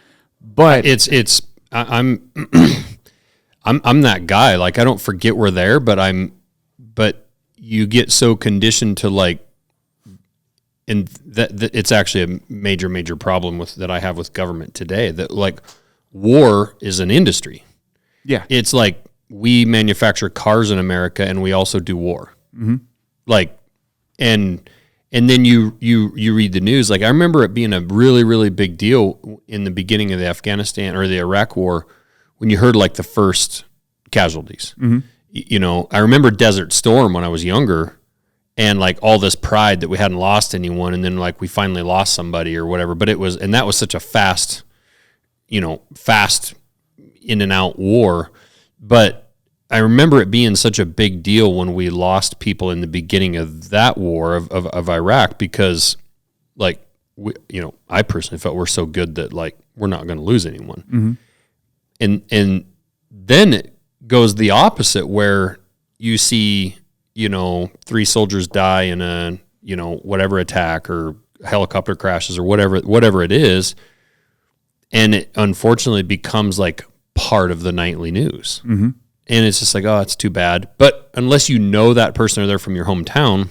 Speaker 1: But
Speaker 2: I'm I'm that guy. Like, I don't forget we're there, but you get so conditioned to, like, and that it's actually a major problem that I have with government today, that, like, war is an industry.
Speaker 1: Yeah.
Speaker 2: It's like we manufacture cars in America and we also do war.
Speaker 1: Mm-hmm.
Speaker 2: Like, and then you read the news. Like, I remember it being a really, really big deal in the beginning of the Afghanistan or the Iraq war when you heard, like, the first casualties.
Speaker 1: Mm-hmm.
Speaker 2: You know, I remember Desert Storm when I was younger, and, like, all this pride that we hadn't lost anyone, and then, like, we finally lost somebody or whatever. But that was such a fast in and out war. But I remember it being such a big deal when we lost people in the beginning of that war of Iraq, because, like, I personally felt we're so good that, like, we're not going to lose anyone.
Speaker 1: Mm-hmm.
Speaker 2: And then it goes the opposite, where you see, 3 soldiers die in a, whatever attack or helicopter crashes or whatever it is. And it unfortunately becomes, like, part of the nightly news.
Speaker 1: Mm-hmm.
Speaker 2: And it's just like, oh, it's too bad. But unless you know that person or they're from your hometown,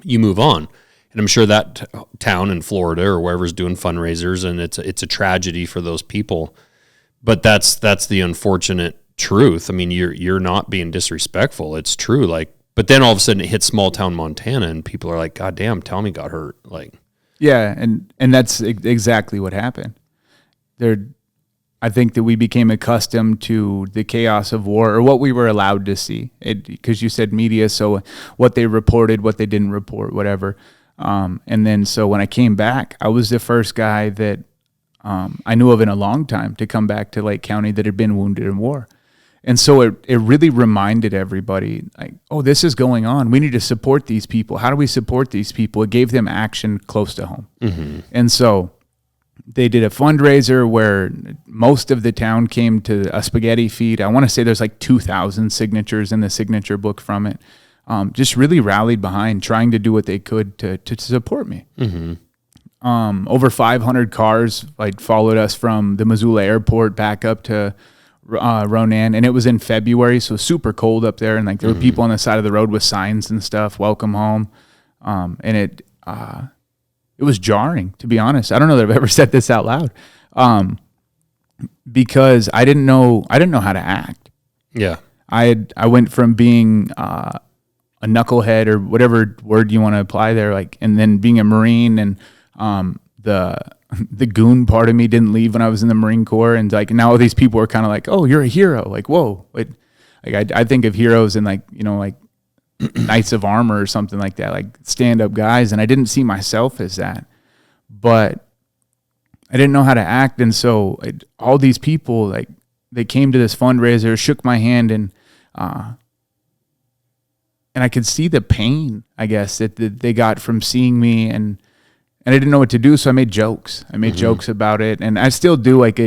Speaker 2: you move on. And I'm sure that town in Florida or wherever's doing fundraisers, and it's a tragedy for those people. But that's the unfortunate truth. I mean, you're not being disrespectful. It's true. Like, but then all of a sudden it hits small town Montana, and people are like, God damn, Tommy got hurt. Like,
Speaker 1: yeah, and that's exactly what happened. I think that we became accustomed to the chaos of war, or what we were allowed to see. Because you said media, so what they reported, what they didn't report, whatever. And then so when I came back, I was the first guy that I knew of in a long time to come back to Lake County that had been wounded in war. And so it really reminded everybody, like, oh, this is going on. We need to support these people. How do we support these people? It gave them action close to home.
Speaker 2: Mm-hmm.
Speaker 1: And so they did a fundraiser where most of the town came to a spaghetti feed. I want to say there's like 2,000 signatures in the signature book from it. Just really rallied behind trying to do what they could to support me.
Speaker 2: Mm-hmm.
Speaker 1: Over 500 cars like followed us from the Missoula airport back up to Ronan, and it was in February, so super cold up there, and like there were people on the side of the road with signs and stuff, welcome home. And it was jarring, to be honest. I don't know that I've ever said this out loud, because I didn't know how to act.
Speaker 2: Yeah,
Speaker 1: I went from being a knucklehead, or whatever word you want to apply there, like, and then being a Marine, and the goon part of me didn't leave when I was in the Marine Corps, and like now all these people are kind of like, oh, you're a hero, like, whoa. Like I think of heroes and like Knights of Armor or something like that, like stand-up guys, and I didn't see myself as that. But I didn't know how to act, and so all these people, like, they came to this fundraiser, shook my hand, and I could see the pain, I guess, that they got from seeing me, and I didn't know what to do, so I made jokes. I made jokes about it, and I still do. Like,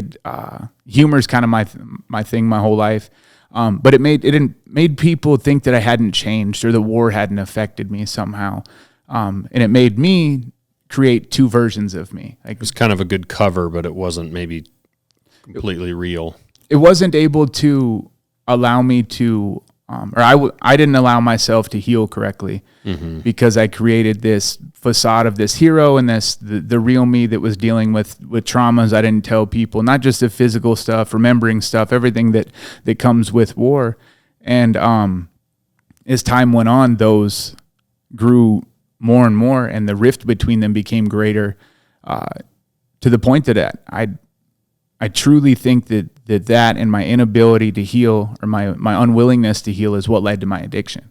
Speaker 1: humor is kind of my thing my whole life. But it made people think that I hadn't changed or the war hadn't affected me somehow. And it made me create two versions of me. Like,
Speaker 2: It was kind of a good cover, but it wasn't maybe completely real.
Speaker 1: it wasn't able to allow me to, I didn't allow myself to heal correctly because I created this facade of this hero and the real me that was dealing with traumas I didn't tell people, not just the physical stuff, remembering stuff, everything that comes with war. And as time went on, those grew more and more, and the rift between them became greater, to the point that I truly think that and my inability to heal, or my unwillingness to heal, is what led to my addiction.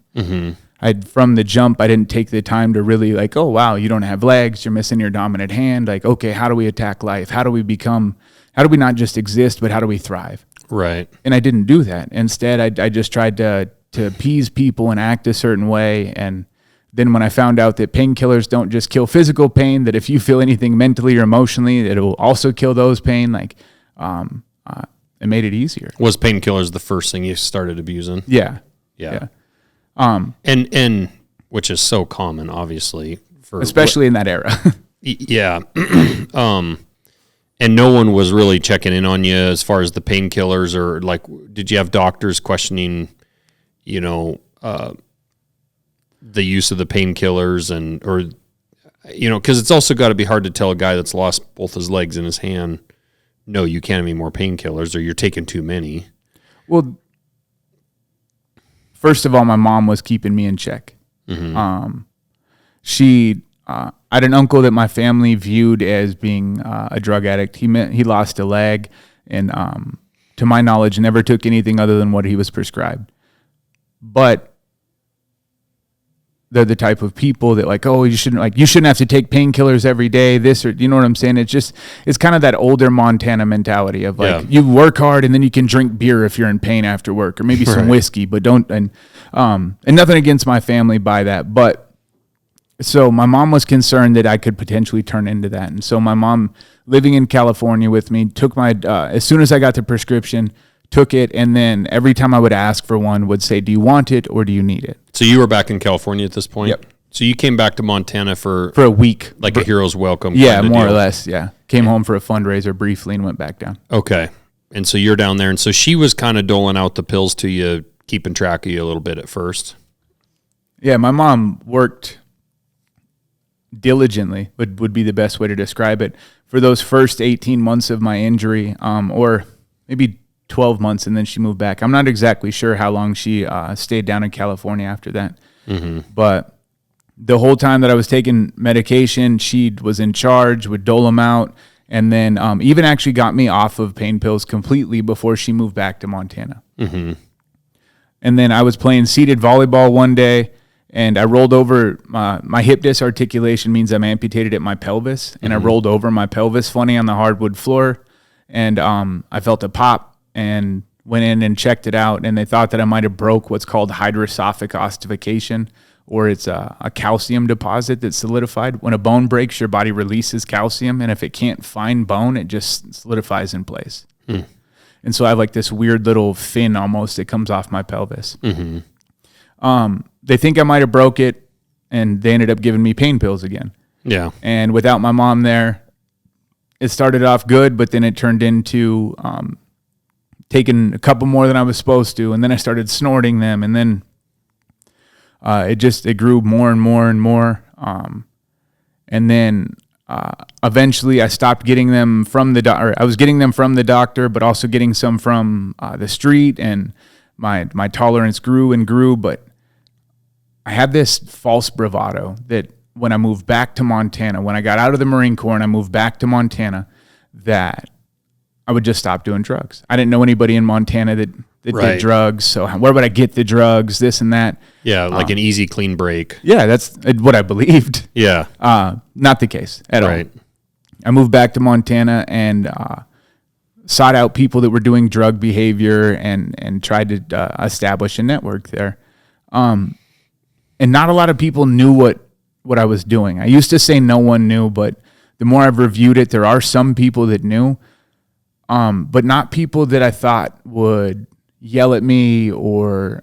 Speaker 1: From the jump, I didn't take the time to really like, oh wow, you don't have legs, you're missing your dominant hand. Like, okay, how do we attack life? How do we not just exist, but how do we thrive?
Speaker 2: Right.
Speaker 1: And I didn't do that. Instead, I just tried to appease people and act a certain way. And then when I found out that painkillers don't just kill physical pain, that if you feel anything mentally or emotionally, it will also kill those pain. Like, it made it easier.
Speaker 2: Was painkillers the first thing you started abusing?
Speaker 1: Yeah.
Speaker 2: And which is so common, obviously,
Speaker 1: Especially in that era.
Speaker 2: Yeah. And no one was really checking in on you as far as the painkillers, or like, did you have doctors questioning, the use of the painkillers, because it's also got to be hard to tell a guy that's lost both his legs and his hand, no, you can't have any more painkillers, or you're taking too many.
Speaker 1: Well, first of all, my mom was keeping me in check. I had an uncle that my family viewed as being a drug addict. He lost a leg, and to my knowledge, never took anything other than what he was prescribed. But they're the type of people that like, oh, you shouldn't have to take painkillers every day. This, or you know what I'm saying? It's kind of that older Montana mentality of like, you work hard and then you can drink beer if you're in pain after work, or maybe some whiskey, but don't. And nothing against my family by that, but. So my mom was concerned that I could potentially turn into that. And so my mom, living in California with me, took as soon as I got the prescription, took it, and then every time I would ask for one, would say, do you want it or do you need it?
Speaker 2: So you were back in California at this point?
Speaker 1: Yep.
Speaker 2: So you came back to Montana for
Speaker 1: a week.
Speaker 2: Like a hero's welcome?
Speaker 1: Yeah, more or less, yeah. Came home for a fundraiser briefly and went back down.
Speaker 2: Okay. And so you're down there. And so she was kind of doling out the pills to you, keeping track of you a little bit at first.
Speaker 1: Yeah, my mom worked diligently, would be the best way to describe it, for those first 18 months of my injury, or maybe 12 months, and then she moved back. I'm not exactly sure how long she stayed down in California after that. But the whole time that I was taking medication, she was in charge, would dole them out, and then even actually got me off of pain pills completely before she moved back to Montana. And then I was playing seated volleyball one day, and I rolled over. My hip disc articulation means I'm amputated at my pelvis, and I rolled over my pelvis funny on the hardwood floor, and I felt a pop and went in and checked it out, and they thought that I might have broke what's called hydrosophic ossification, or it's a calcium deposit that's solidified. When a bone breaks, your body releases calcium, and if it can't find bone, it just solidifies in place. And so I have like this weird little fin almost that comes off my pelvis. They think I might have broke it, and they ended up giving me pain pills again. Yeah. And without my mom there, it started off good, but then it turned into taking a couple more than I was supposed to, and then I started snorting them, and then it grew more and more and more. And then eventually I stopped getting them from the doctor. I was getting them from the doctor, but also getting some from the street, and my tolerance grew and grew, but I had this false bravado that when I moved back to Montana, when I got out of the Marine Corps and I moved back to Montana, that I would just stop doing drugs. I didn't know anybody in Montana that did drugs, so where would I get the drugs, this and that?
Speaker 2: Yeah, like an easy, clean break.
Speaker 1: Yeah, that's what I believed.
Speaker 2: Yeah.
Speaker 1: Not the case at all. I moved back to Montana and sought out people that were doing drug behavior and tried to establish a network there. And not a lot of people knew what I was doing. I used to say no one knew, but the more I've reviewed it, there are some people that knew, but not people that I thought would yell at me or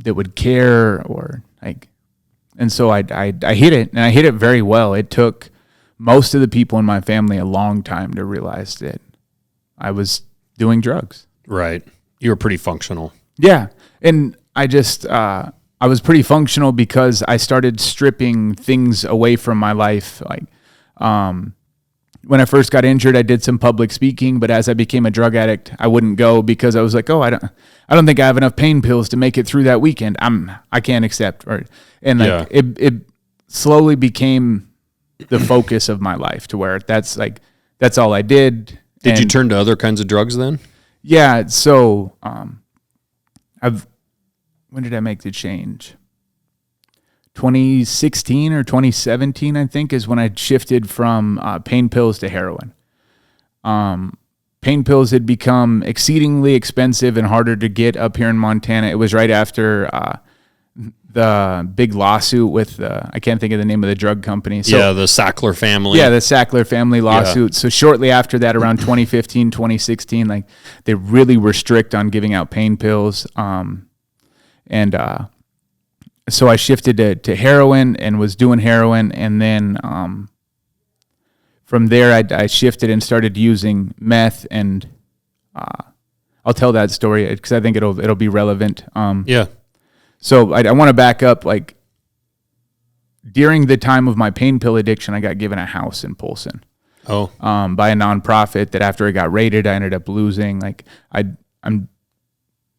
Speaker 1: that would care or like. And so I hid it, and I hid it very well. It took most of the people in my family a long time to realize that I was doing drugs.
Speaker 2: Right. You were pretty functional.
Speaker 1: Yeah. And I just, I was pretty functional because I started stripping things away from my life. Like, when I first got injured, I did some public speaking, but as I became a drug addict, I wouldn't go because I was like, oh, I don't think I have enough pain pills to make it through that weekend. I can't accept. It slowly became the focus of my life to where that's all I did.
Speaker 2: Did you turn to other kinds of drugs then?
Speaker 1: Yeah. So, when did I make the change? 2016 or 2017, I think, is when I shifted from pain pills to heroin. Pain pills had become exceedingly expensive and harder to get up here in Montana. It was right after the big lawsuit with, I can't think of the name of the drug company. So,
Speaker 2: the Sackler family.
Speaker 1: Yeah, the Sackler family lawsuit. Yeah. So shortly after that, around 2015, 2016, like they really were strict on giving out pain pills. So I shifted to heroin and was doing heroin. And then from there, I shifted and started using meth. And I'll tell that story because I think it'll be relevant. So I want to back up. Like during the time of my pain pill addiction, I got given a house in Polson. By a nonprofit that after it got raided, I ended up losing. Like I'm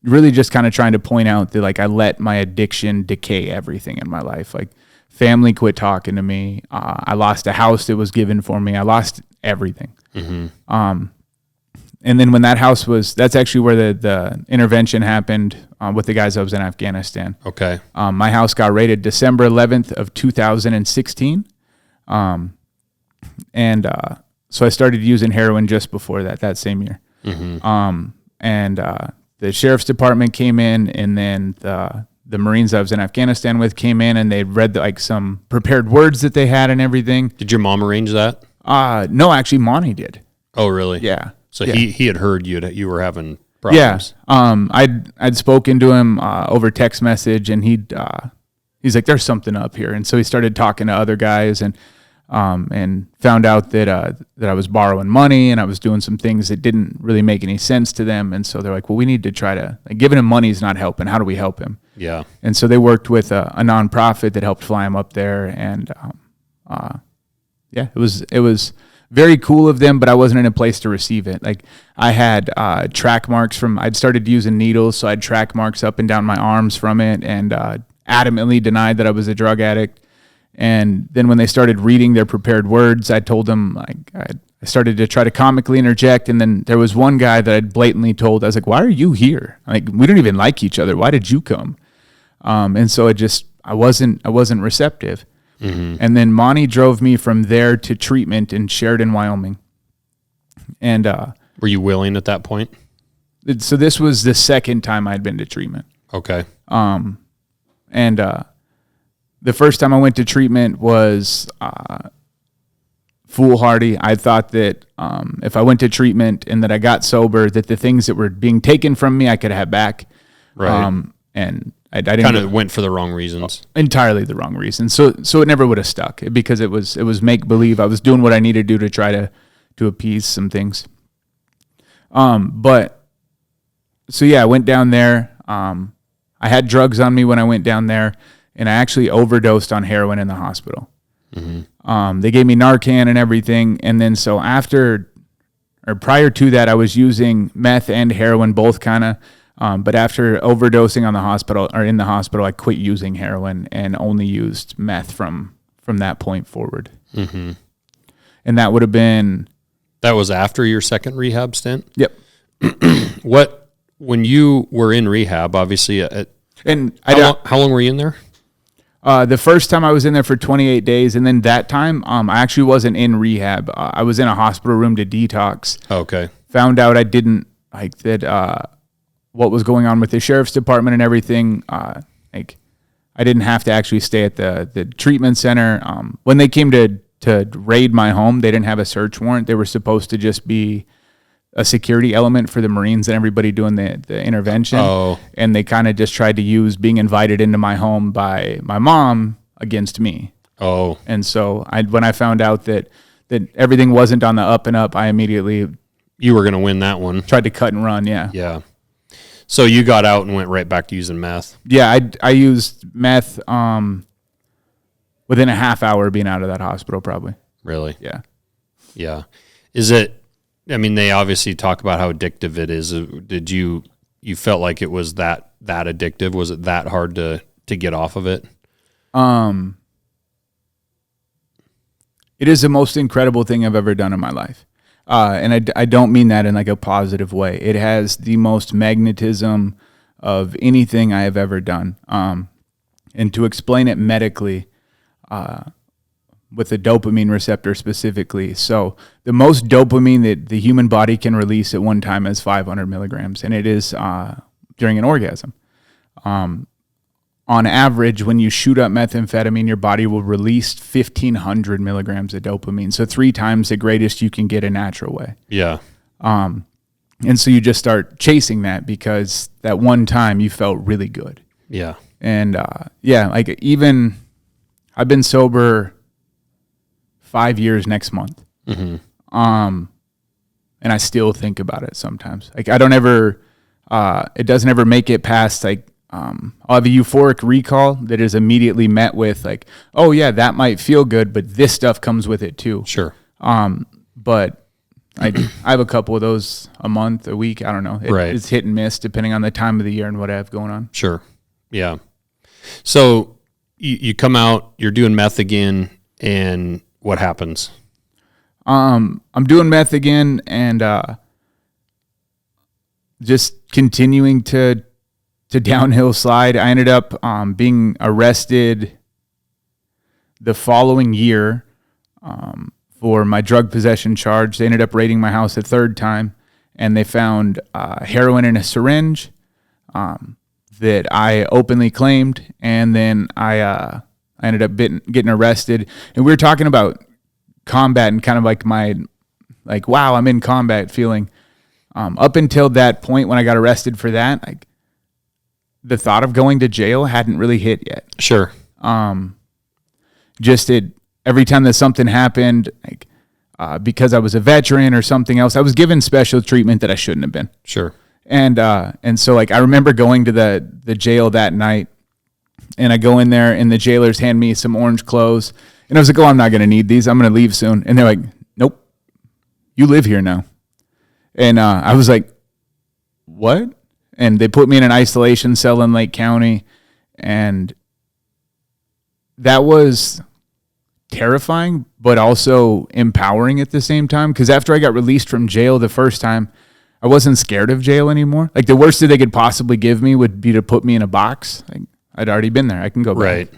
Speaker 1: really just kind of trying to point out that like I let my addiction decay everything in my life. Like family quit talking to me. I lost a house that was given for me. I lost everything. Mm-hmm. And then when that house that's actually where the intervention happened with the guys I was in Afghanistan.
Speaker 2: Okay.
Speaker 1: My house got raided December 11th of 2016. So I started using heroin just before that same year. Mm-hmm. The sheriff's department came in, and then the Marines I was in Afghanistan with came in, and they read like some prepared words that they had and everything.
Speaker 2: Did your mom arrange that?
Speaker 1: No, actually, Monty did.
Speaker 2: Oh, really?
Speaker 1: Yeah.
Speaker 2: So
Speaker 1: yeah.
Speaker 2: he had heard you were having problems.
Speaker 1: Yeah. I'd spoken to him over text message, and he's like, "There's something up here," and so he started talking to other guys and found out that I was borrowing money and I was doing some things that didn't really make any sense to them. And so they're like, well, we need to try to, like, giving him money is not helping. How do we help him?
Speaker 2: Yeah.
Speaker 1: And so they worked with a nonprofit that helped fly him up there. And it was very cool of them, but I wasn't in a place to receive it. Like I had track marks I'd started using needles, so I had track marks up and down my arms from it, and adamantly denied that I was a drug addict. And then when they started reading their prepared words, I told them, like, I started to try to comically interject. And then there was one guy that I'd blatantly told, I was like, why are you here? Like, we don't even like each other. Why did you come? And so I wasn't receptive. Mm-hmm. And then Monty drove me from there to treatment in Sheridan, Wyoming. And
Speaker 2: were you willing at that point?
Speaker 1: So this was the second time I'd been to treatment.
Speaker 2: Okay.
Speaker 1: The first time I went to treatment was foolhardy. I thought that if I went to treatment and that I got sober, that the things that were being taken from me, I could have back.
Speaker 2: Right.
Speaker 1: And I didn't
Speaker 2: kind of went for the wrong reasons.
Speaker 1: Entirely the wrong reasons. So it never would have stuck because it was make believe. I was doing what I needed to do to try to appease some things. But so yeah, I went down there. I had drugs on me when I went down there. And I actually overdosed on heroin in the hospital. Mm-hmm. They gave me Narcan and everything. And then so prior to that, I was using meth and heroin, both kind of. But after overdosing in the hospital, I quit using heroin and only used meth from that point forward. Mm-hmm. And that would have been...
Speaker 2: That was after your second rehab stint?
Speaker 1: Yep.
Speaker 2: When you were in rehab, obviously... how long were you in there?
Speaker 1: The first time I was in there for 28 days, and then that time I actually wasn't in rehab. I was in a hospital room to detox.
Speaker 2: Okay.
Speaker 1: Found out I didn't like that. What was going on with the sheriff's department and everything. I didn't have to actually stay at the treatment center. When they came to raid my home, they didn't have a search warrant. They were supposed to just be a security element for the Marines and everybody doing the intervention.
Speaker 2: Oh.
Speaker 1: And they kind of just tried to use being invited into my home by my mom against me.
Speaker 2: Oh.
Speaker 1: And so when I found out that everything wasn't on the up and up, I immediately
Speaker 2: You were going to win that one.
Speaker 1: tried to cut and run. Yeah.
Speaker 2: Yeah. So you got out and went right back to using meth.
Speaker 1: Yeah. I used meth within a half hour of being out of that hospital, probably.
Speaker 2: Really?
Speaker 1: Yeah.
Speaker 2: Yeah. Is it, I mean, they obviously talk about how addictive it is. Did you felt like it was that addictive? Was it that hard to get off of it?
Speaker 1: It is the most incredible thing I've ever done in my life. And I don't mean that in like a positive way. It has the most magnetism of anything I have ever done. And to explain it medically, with the dopamine receptor specifically. So the most dopamine that the human body can release at one time is 500 milligrams, and it is during an orgasm. On average, when you shoot up methamphetamine, your body will release 1,500 milligrams of dopamine. So 3 times the greatest you can get a natural way.
Speaker 2: Yeah.
Speaker 1: And so you just start chasing that because that one time you felt really good.
Speaker 2: Yeah.
Speaker 1: And like even I've been sober 5 years next month.
Speaker 2: Mm-hmm.
Speaker 1: And I still think about it sometimes. Like I don't ever, it doesn't ever make it past like, I'll have a euphoric recall that is immediately met with like, oh yeah, that might feel good, but this stuff comes with it too.
Speaker 2: Sure.
Speaker 1: But I have a couple of those a month, a week. I don't know.
Speaker 2: Right.
Speaker 1: It's hit and miss depending on the time of the year and what I have going on.
Speaker 2: Sure. Yeah. So you come out, you're doing meth again, and what happens?
Speaker 1: I'm doing meth again and just continuing to downhill slide. I ended up being arrested the following year for my drug possession charge. They ended up raiding my house a third time, and they found heroin in a syringe that I openly claimed, and then I ended up getting arrested. And we were talking about combat and kind of like my, like, wow, I'm in combat feeling. Up until that point when I got arrested for that, like, the thought of going to jail hadn't really hit yet.
Speaker 2: Sure.
Speaker 1: Every time that something happened, like, because I was a veteran or something else, I was given special treatment that I shouldn't have been.
Speaker 2: Sure.
Speaker 1: And so like, I remember going to the jail that night, and I go in there and the jailers hand me some orange clothes, and I was like, oh, I'm not going to need these. I'm going to leave soon. And they're like, nope, you live here now. And I was like, what? And they put me in an isolation cell in Lake County, and that was terrifying, but also empowering at the same time. Because after I got released from jail the first time, I wasn't scared of jail anymore. Like, the worst that they could possibly give me would be to put me in a box. Like, I'd already been there. I can go back.
Speaker 2: Right.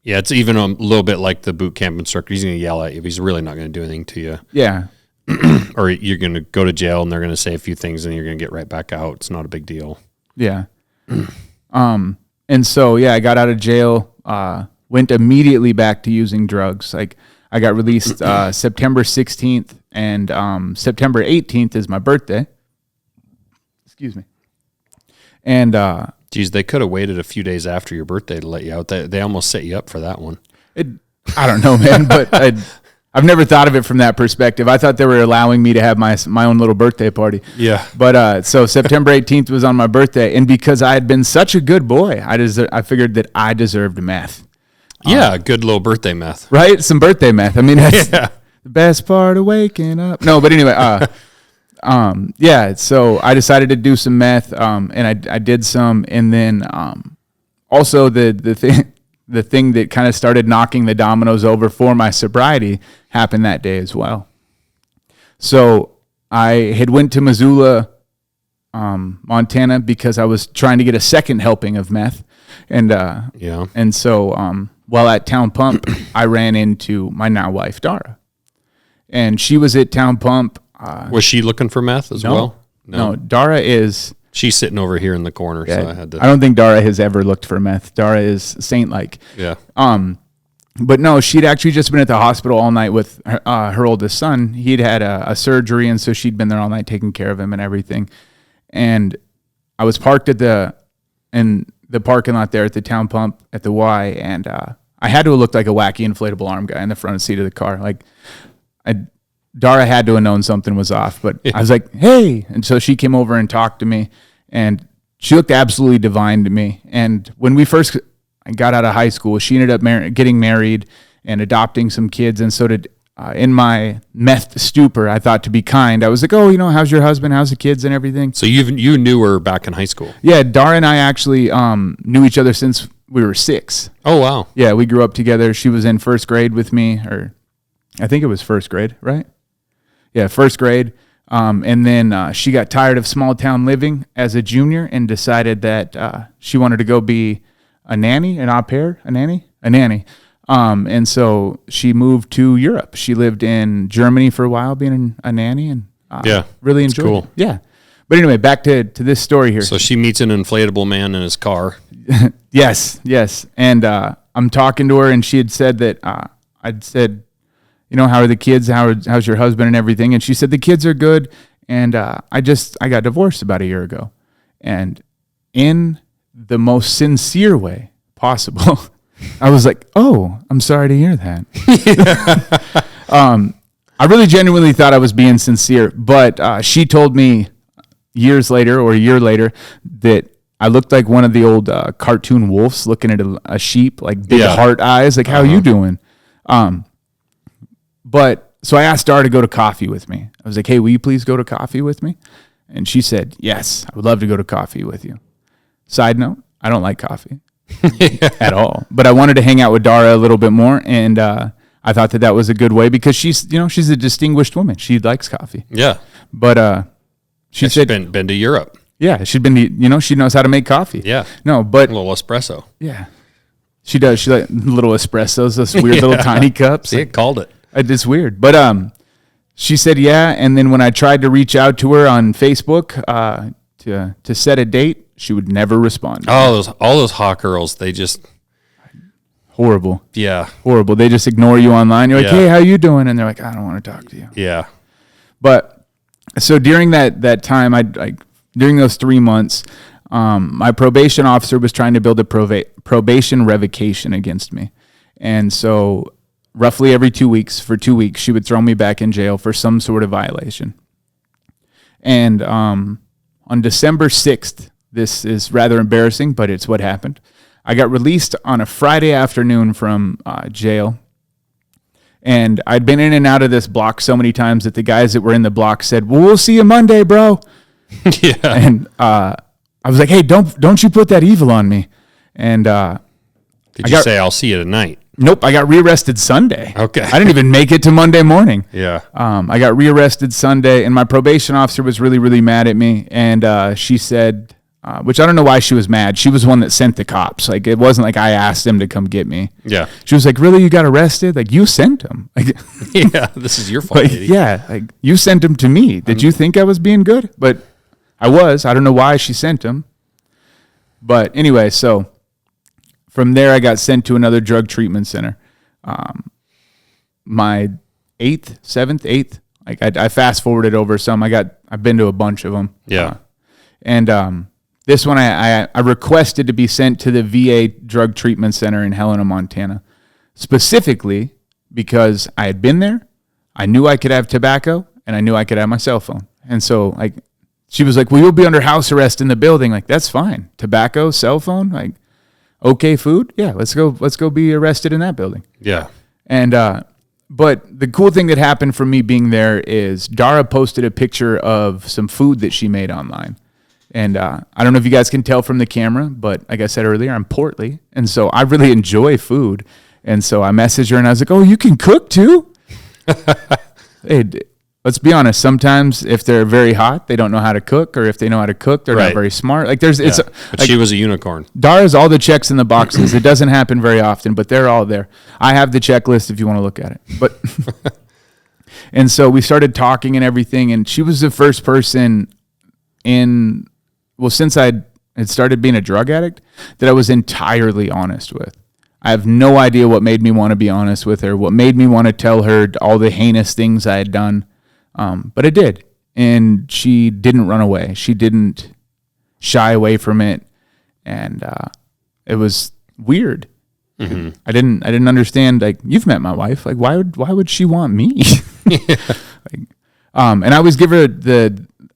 Speaker 2: Yeah, it's even a little bit like the boot camp instructor. He's going to yell at you if he's really not going to do anything to you.
Speaker 1: Yeah.
Speaker 2: Or you're going to go to jail and they're going to say a few things and you're going to get right back out. It's not a big deal.
Speaker 1: Yeah. And so, yeah, I got out of jail, went immediately back to using drugs. Like, I got released September 16th, and September 18th is my birthday. Excuse me. And
Speaker 2: geez, they could have waited a few days after your birthday to let you out. They almost set you up for that one.
Speaker 1: I don't know, man, but I've never thought of it from that perspective. I thought they were allowing me to have my own little birthday party.
Speaker 2: Yeah.
Speaker 1: But so September 18th was on my birthday, and because I had been such a good boy, I figured that I deserved meth.
Speaker 2: Yeah, good little birthday meth.
Speaker 1: Right? Some birthday meth. I mean, that's the best part of waking up. No, but anyway, yeah, so I decided to do some meth, and I did some, and then also the thing that kind of started knocking the dominoes over for my sobriety happened that day as well. So I had went to Missoula, Montana, because I was trying to get a second helping of meth, and so while at Town Pump, I ran into my now wife Dara, and she was at Town Pump.
Speaker 2: Was she looking for meth as well?
Speaker 1: No, Dara is.
Speaker 2: She's sitting over here in the corner, so I had to.
Speaker 1: I don't think Dara has ever looked for meth. Dara is saint-like.
Speaker 2: Yeah.
Speaker 1: But no, she'd actually just been at the hospital all night with her oldest son. He'd had a surgery, and so she'd been there all night taking care of him and everything. And I was parked in the parking lot there at the town pump at the Y, and I had to have looked like a wacky inflatable arm guy in the front seat of the car. Like, Dara had to have known something was off, but I was like, hey. And so she came over and talked to me, and she looked absolutely divine to me. And when we first got out of high school, she ended up getting married and adopting some kids, and so did in my meth stupor, I thought to be kind. I was like, oh, how's your husband? How's the kids and everything?
Speaker 2: So you knew her back in high school?
Speaker 1: Yeah, Dara and I actually knew each other since we were 6.
Speaker 2: Oh, wow.
Speaker 1: Yeah, we grew up together. She was in first grade with me, or I think it was first grade, right? Yeah, first grade. And then she got tired of small town living as a junior and decided that she wanted to go be a nanny, an au pair, a nanny. And so she moved to Europe. She lived in Germany for a while being a nanny, and really enjoyed it. Yeah. But anyway, back to this story here.
Speaker 2: So she meets an inflatable man in his car.
Speaker 1: Yes. And I'm talking to her, and she had said that I'd said, how are the kids? How's your husband and everything? And she said, the kids are good. And I got divorced about a year ago. And in the most sincere way possible, I was like, oh, I'm sorry to hear that. I really genuinely thought I was being sincere, but she told me years later or a year later that I looked like one of the old cartoon wolves looking at a sheep, like big heart eyes, like, how are you doing? But so I asked Dara to go to coffee with me. I was like, hey, will you please go to coffee with me? And she said, yes, I would love to go to coffee with you. Side note, I don't like coffee at all, but I wanted to hang out with Dara a little bit more. And I thought that was a good way because she's a distinguished woman. She likes coffee.
Speaker 2: Yeah.
Speaker 1: But she said,
Speaker 2: been to Europe.
Speaker 1: Yeah. She'd been, she knows how to make coffee.
Speaker 2: Yeah.
Speaker 1: No, but
Speaker 2: a little espresso.
Speaker 1: Yeah. She does. She like little espressos, those weird little tiny cups.
Speaker 2: See, it called it.
Speaker 1: It's weird. But she said, yeah. And then when I tried to reach out to her on Facebook to set a date, she would never respond.
Speaker 2: Oh, all those hot girls, they just...
Speaker 1: Horrible.
Speaker 2: Yeah.
Speaker 1: Horrible. They just ignore you online. You're like, hey, how you doing? And they're like, I don't want to talk to you.
Speaker 2: Yeah.
Speaker 1: But so during that time, during those 3 months, my probation officer was trying to build a probation revocation against me. And so roughly every 2 weeks, for 2 weeks, she would throw me back in jail for some sort of violation. And on December 6th, this is rather embarrassing, but it's what happened. I got released on a Friday afternoon from jail. And I'd been in and out of this block so many times that the guys that were in the block said, well, we'll see you Monday, bro.
Speaker 2: Yeah.
Speaker 1: And I was like, hey, don't you put that evil on me. And
Speaker 2: did you say, I'll see you tonight?
Speaker 1: Nope, I got rearrested Sunday.
Speaker 2: Okay.
Speaker 1: I didn't even make it to Monday morning.
Speaker 2: Yeah.
Speaker 1: I got rearrested Sunday, and my probation officer was really, really mad at me. And she said, which I don't know why she was mad. She was the one that sent the cops. Like, it wasn't like I asked them to come get me.
Speaker 2: Yeah.
Speaker 1: She was like, really, you got arrested? Like, you sent them. Like,
Speaker 2: yeah, this is your fault, lady.
Speaker 1: Yeah, like, you sent them to me. Did you think I was being good? But I was. I don't know why she sent them. But anyway, so from there, I got sent to another drug treatment center. My 7th, like I fast forwarded over some. I've been to a bunch of them.
Speaker 2: Yeah.
Speaker 1: And this one, I requested to be sent to the VA drug treatment center in Helena, Montana, specifically because I had been there. I knew I could have tobacco, and I knew I could have my cell phone. And so, like, she was like, well, you'll be under house arrest in the building. Like, that's fine. Tobacco, cell phone, like, okay, food. Yeah, let's go be arrested in that building.
Speaker 2: Yeah.
Speaker 1: And, but the cool thing that happened from me being there is Dara posted a picture of some food that she made online. And I don't know if you guys can tell from the camera, but like I said earlier, I'm portly. And so I really enjoy food. And so I messaged her and I was like, oh, you can cook too? Hey, let's be honest. Sometimes if they're very hot, they don't know how to cook, or if they know how to cook, they're not very smart. Like but like,
Speaker 2: she was a unicorn.
Speaker 1: Dara's all the checks in the boxes. It doesn't happen very often, but they're all there. I have the checklist if you want to look at it. But and so we started talking and everything, and she was the first person since I had started being a drug addict, that I was entirely honest with. I have no idea what made me want to be honest with her, what made me want to tell her all the heinous things I had done. But I did. And she didn't run away. She didn't shy away from it. And it was weird. Mm-hmm. I didn't understand. Like, you've met my wife. Like, why would she want me? Like, and I always give her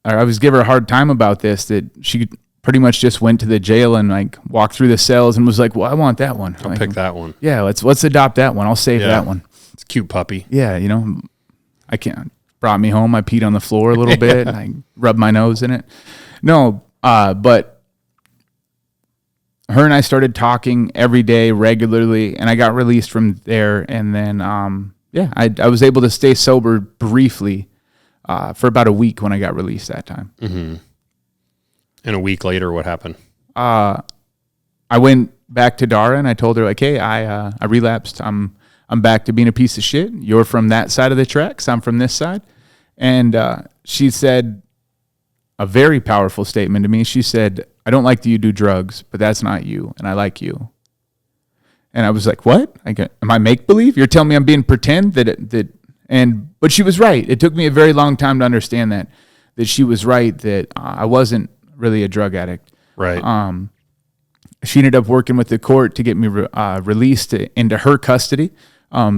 Speaker 1: a hard time about this, that she pretty much just went to the jail and like walked through the cells and was like, well, I want that one.
Speaker 2: I'll pick that one.
Speaker 1: Yeah, let's adopt that one. I'll save that one.
Speaker 2: It's a cute puppy.
Speaker 1: Yeah, I can't. Brought me home. I peed on the floor a little bit. And I rubbed my nose in it. No, but her and I started talking every day regularly, and I got released from there. And then, I was able to stay sober briefly for about a week when I got released that time.
Speaker 2: Mm-hmm. And a week later, what happened?
Speaker 1: I went back to Dara and I told her, like, hey, I relapsed. I'm back to being a piece of shit. You're from that side of the tracks. I'm from this side. And she said a very powerful statement to me. She said, I don't like that you do drugs, but that's not you, and I like you. And I was like, what? Am I make-believe? You're telling me I'm being pretend? But she was right. It took me a very long time to understand that she was right, that I wasn't really a drug addict.
Speaker 2: Right.
Speaker 1: She ended up working with the court to get me released into her custody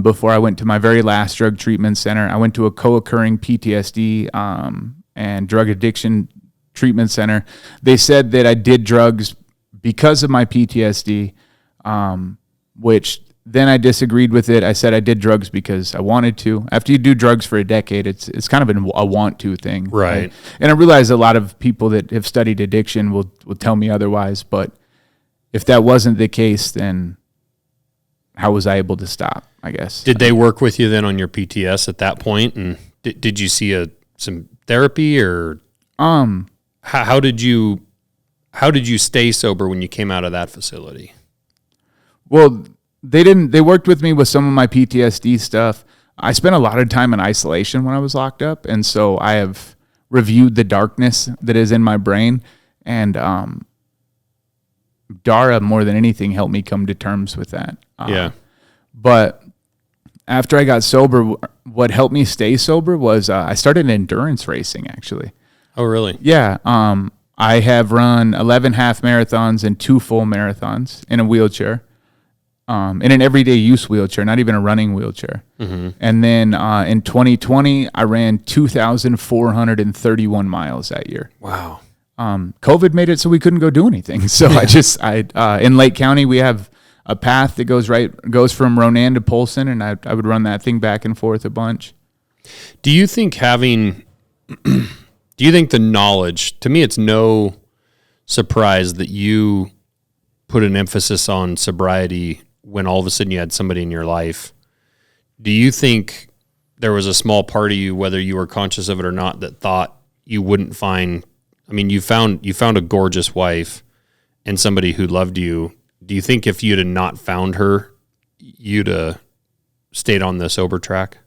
Speaker 1: before I went to my very last drug treatment center. I went to a co-occurring PTSD and drug addiction treatment center. They said that I did drugs because of my PTSD, which then I disagreed with it. I said I did drugs because I wanted to. After you do drugs for a decade, it's kind of a want to thing.
Speaker 2: Right.
Speaker 1: And I realize a lot of people that have studied addiction will tell me otherwise, but if that wasn't the case, then how was I able to stop, I guess?
Speaker 2: Did they work with you then on your PTS at that point? And did you see some therapy, or how did you stay sober when you came out of that facility?
Speaker 1: Well, they worked with me with some of my PTSD stuff. I spent a lot of time in isolation when I was locked up, and so I have reviewed the darkness that is in my brain, and Dara, more than anything, helped me come to terms with that. But after I got sober, what helped me stay sober was I started endurance racing, actually.
Speaker 2: Oh, really?
Speaker 1: Yeah. I have run 11 half marathons and 2 full marathons in a wheelchair, in an everyday use wheelchair, not even a running wheelchair. Mm-hmm. And then in 2020, I ran 2,431 miles that year.
Speaker 2: Wow.
Speaker 1: COVID made it so we couldn't go do anything. So in Lake County, we have a path that goes from Ronan to Polson, and I would run that thing back and forth a bunch.
Speaker 2: Do you think the knowledge, to me, it's no surprise that you put an emphasis on sobriety when all of a sudden you had somebody in your life. Do you think there was a small part of you, whether you were conscious of it or not, that thought you wouldn't find, I mean, you found a gorgeous wife and somebody who loved you. Do you think if you'd have not found her, you'd have stayed on the sober track?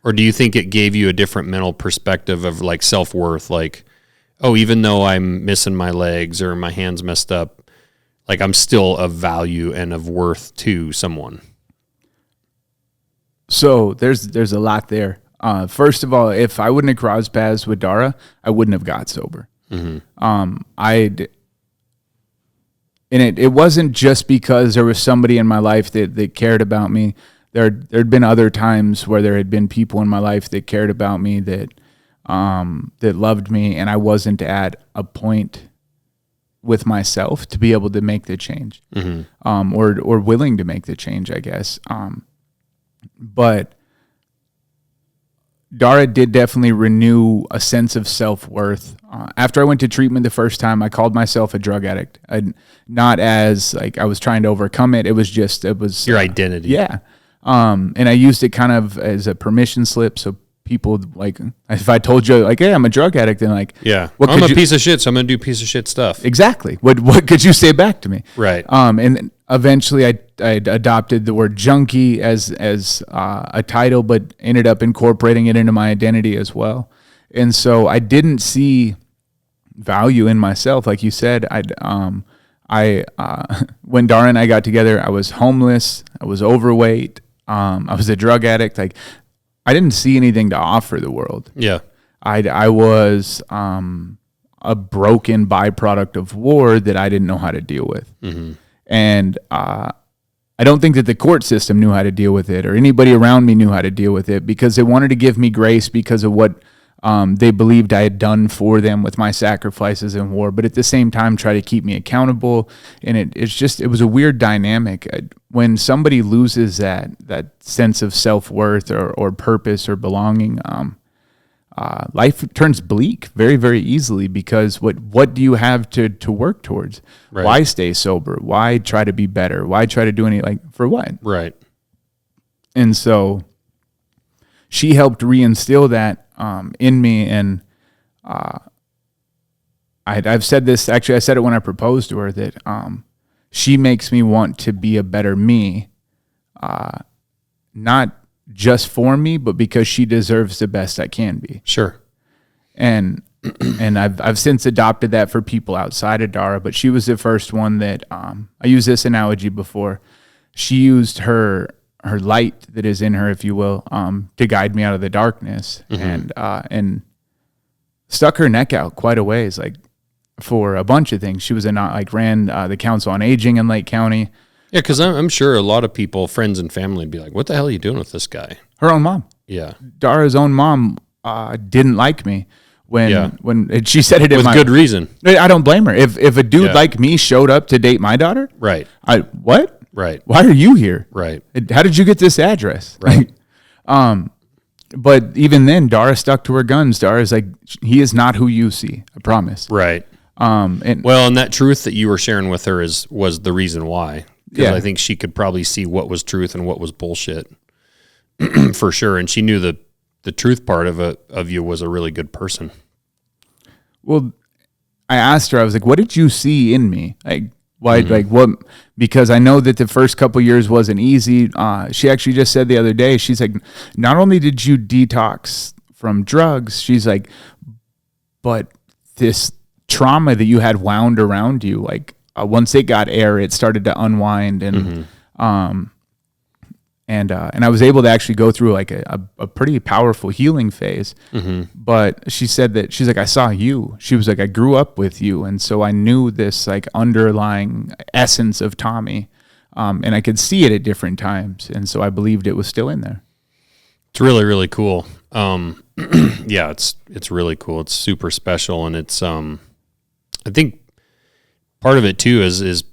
Speaker 2: Or do you think it gave you a different mental perspective of like self-worth? Like, oh, even though I'm missing my legs or my hand's messed up, like I'm still of value and of worth to someone. So there's a lot there. First of all, if I wouldn't have crossed paths with Dara, I wouldn't have got sober. Mm-hmm. It wasn't just because there was somebody in my life that cared about me. There'd been other times where there had been people in my life that cared about me, that loved me, and I wasn't at a point with myself to be able to make the change, mm-hmm. or willing to make the change, I guess. But Dara did definitely renew a sense of self-worth. After I went to treatment the first time, I called myself a drug addict. Not as like I was trying to overcome it. It was your identity.
Speaker 1: Yeah. And I used it kind of as a permission slip. So people, like, if I told you like, hey, I'm a drug addict, and like,
Speaker 2: yeah, I'm a piece of shit, so I'm going to do piece of shit stuff.
Speaker 1: Exactly. What could you say back to me?
Speaker 2: Right.
Speaker 1: And eventually I adopted the word junkie as a title, but ended up incorporating it into my identity as well. And so I didn't see value in myself. Like you said, When Dara and I got together, I was homeless. I was overweight. I was a drug addict. Like, I didn't see anything to offer the world.
Speaker 2: Yeah.
Speaker 1: I was a broken byproduct of war that I didn't know how to deal with. Mm-hmm. And I don't think that the court system knew how to deal with it, or anybody around me knew how to deal with it, because they wanted to give me grace because of what they believed I had done for them with my sacrifices in war, but at the same time try to keep me accountable. And it was a weird dynamic. When somebody loses that sense of self-worth or purpose or belonging, life turns bleak very, very easily, because what do you have to work towards? Right. Why stay sober? Why try to be better? Why try to do for what?
Speaker 2: Right.
Speaker 1: And so she helped reinstill that in me. And I've said this, actually I said it when I proposed to her, that she makes me want to be a better me, not just for me, but because she deserves the best I can be.
Speaker 2: Sure.
Speaker 1: And I've since adopted that for people outside of Dara, but she was the first one that I used this analogy before. She used her light that is in her, if you will, to guide me out of the darkness, and stuck her neck out quite a ways, like for a bunch of things. She was ran the Council on Aging in Lake County.
Speaker 2: Yeah, because I'm sure a lot of people, friends and family, would be like, what the hell are you doing with this guy?
Speaker 1: Her own mom.
Speaker 2: Yeah.
Speaker 1: Dara's own mom didn't like me when she said it
Speaker 2: with good reason.
Speaker 1: I don't blame her. If a dude like me showed up to date my daughter,
Speaker 2: right?
Speaker 1: What?
Speaker 2: Right.
Speaker 1: Why are you here?
Speaker 2: Right.
Speaker 1: How did you get this address?
Speaker 2: Right.
Speaker 1: But even then, Dara stuck to her guns. Dara's like, he is not who you see. I promise.
Speaker 2: Right. And that truth that you were sharing with her was the reason why. Because I think she could probably see what was truth and what was bullshit, for sure. And she knew the truth part of you was a really good person.
Speaker 1: Well, I asked her, I was like, what did you see in me? Like, why, like what? Because I know that the first couple years wasn't easy. She actually just said the other day, she's like, not only did you detox from drugs, she's like, but this trauma that you had wound around you, like, once it got air, it started to unwind, and and I was able to actually go through like a pretty powerful healing phase. But she said that she's like, I saw you. She was like, I grew up with you, and so I knew this like underlying essence of Tomy, and I could see it at different times, and so I believed it was still in there.
Speaker 2: It's really, really cool. Yeah, it's really cool. It's super special, and it's I think part of it too is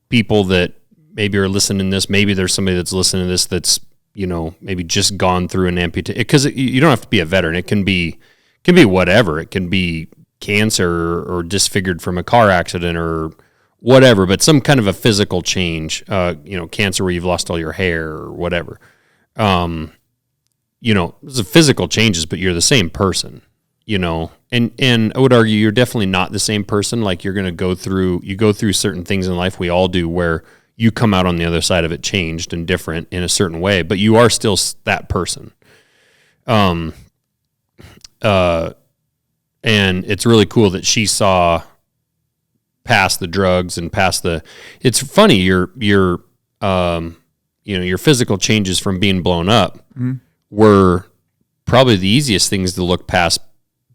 Speaker 2: people that maybe are listening to this. Maybe there's somebody that's listening to this that's, maybe just gone through an amputation. Because you don't have to be a veteran. It can be whatever. It can be cancer or disfigured from a car accident or whatever. But some kind of a physical change. Cancer where you've lost all your hair or whatever. Those are physical changes, but you're the same person. And I would argue you're definitely not the same person. Like you go through certain things in life, we all do, where you come out on the other side of it changed and different in a certain way, but you are still that person. And it's really cool that she saw past the drugs and past it's funny, your physical changes from being blown up were probably the easiest things to look past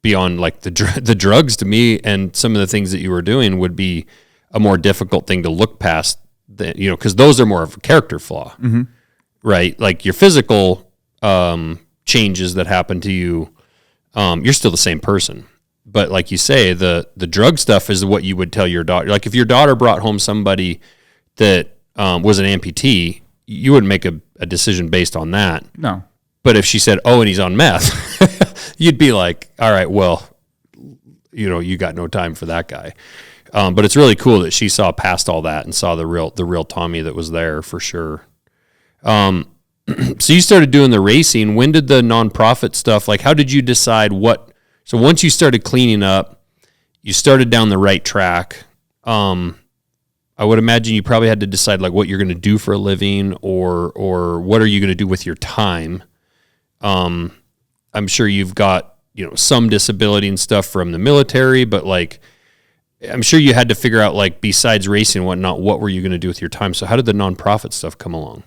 Speaker 2: beyond like the drugs to me, and some of the things that you were doing would be a more difficult thing to look past, because those are more of a character flaw, right? Like your physical changes that happen to you, you're still the same person. But like you say, the drug stuff is what you would tell your daughter. Like if your daughter brought home somebody that was an amputee, you wouldn't make a decision based on that.
Speaker 1: No.
Speaker 2: But if she said, "Oh, and he's on meth," you'd be like, "All right, well, you got no time for that guy." But it's really cool that she saw past all that and saw the real Tomy that was there for sure. So you started doing the racing. When did the nonprofit stuff? Like, how did you decide what? So once you started cleaning up, you started down the right track. I would imagine you probably had to decide like what you're going to do for a living, or what are you going to do with your time. I'm sure you've got, some disability and stuff from the military, but like, I'm sure you had to figure out, like, besides racing and whatnot, what were you going to do with your time? So how did the nonprofit stuff come along?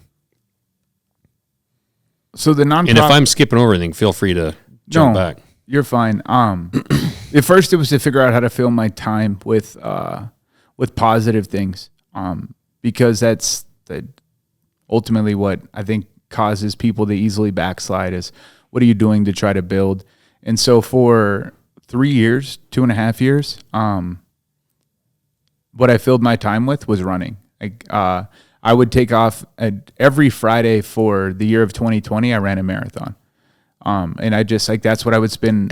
Speaker 1: So the nonprofit.
Speaker 2: And if I'm skipping over anything, feel free to jump back.
Speaker 1: You're fine. At first, it was to figure out how to fill my time with positive things, because that's ultimately what I think causes people to easily backslide. Is what are you doing to try to build? And so for 3 years, 2.5 years, what I filled my time with was running. I would take off every Friday for the year of 2020. I ran a marathon. And I just that's what I would spend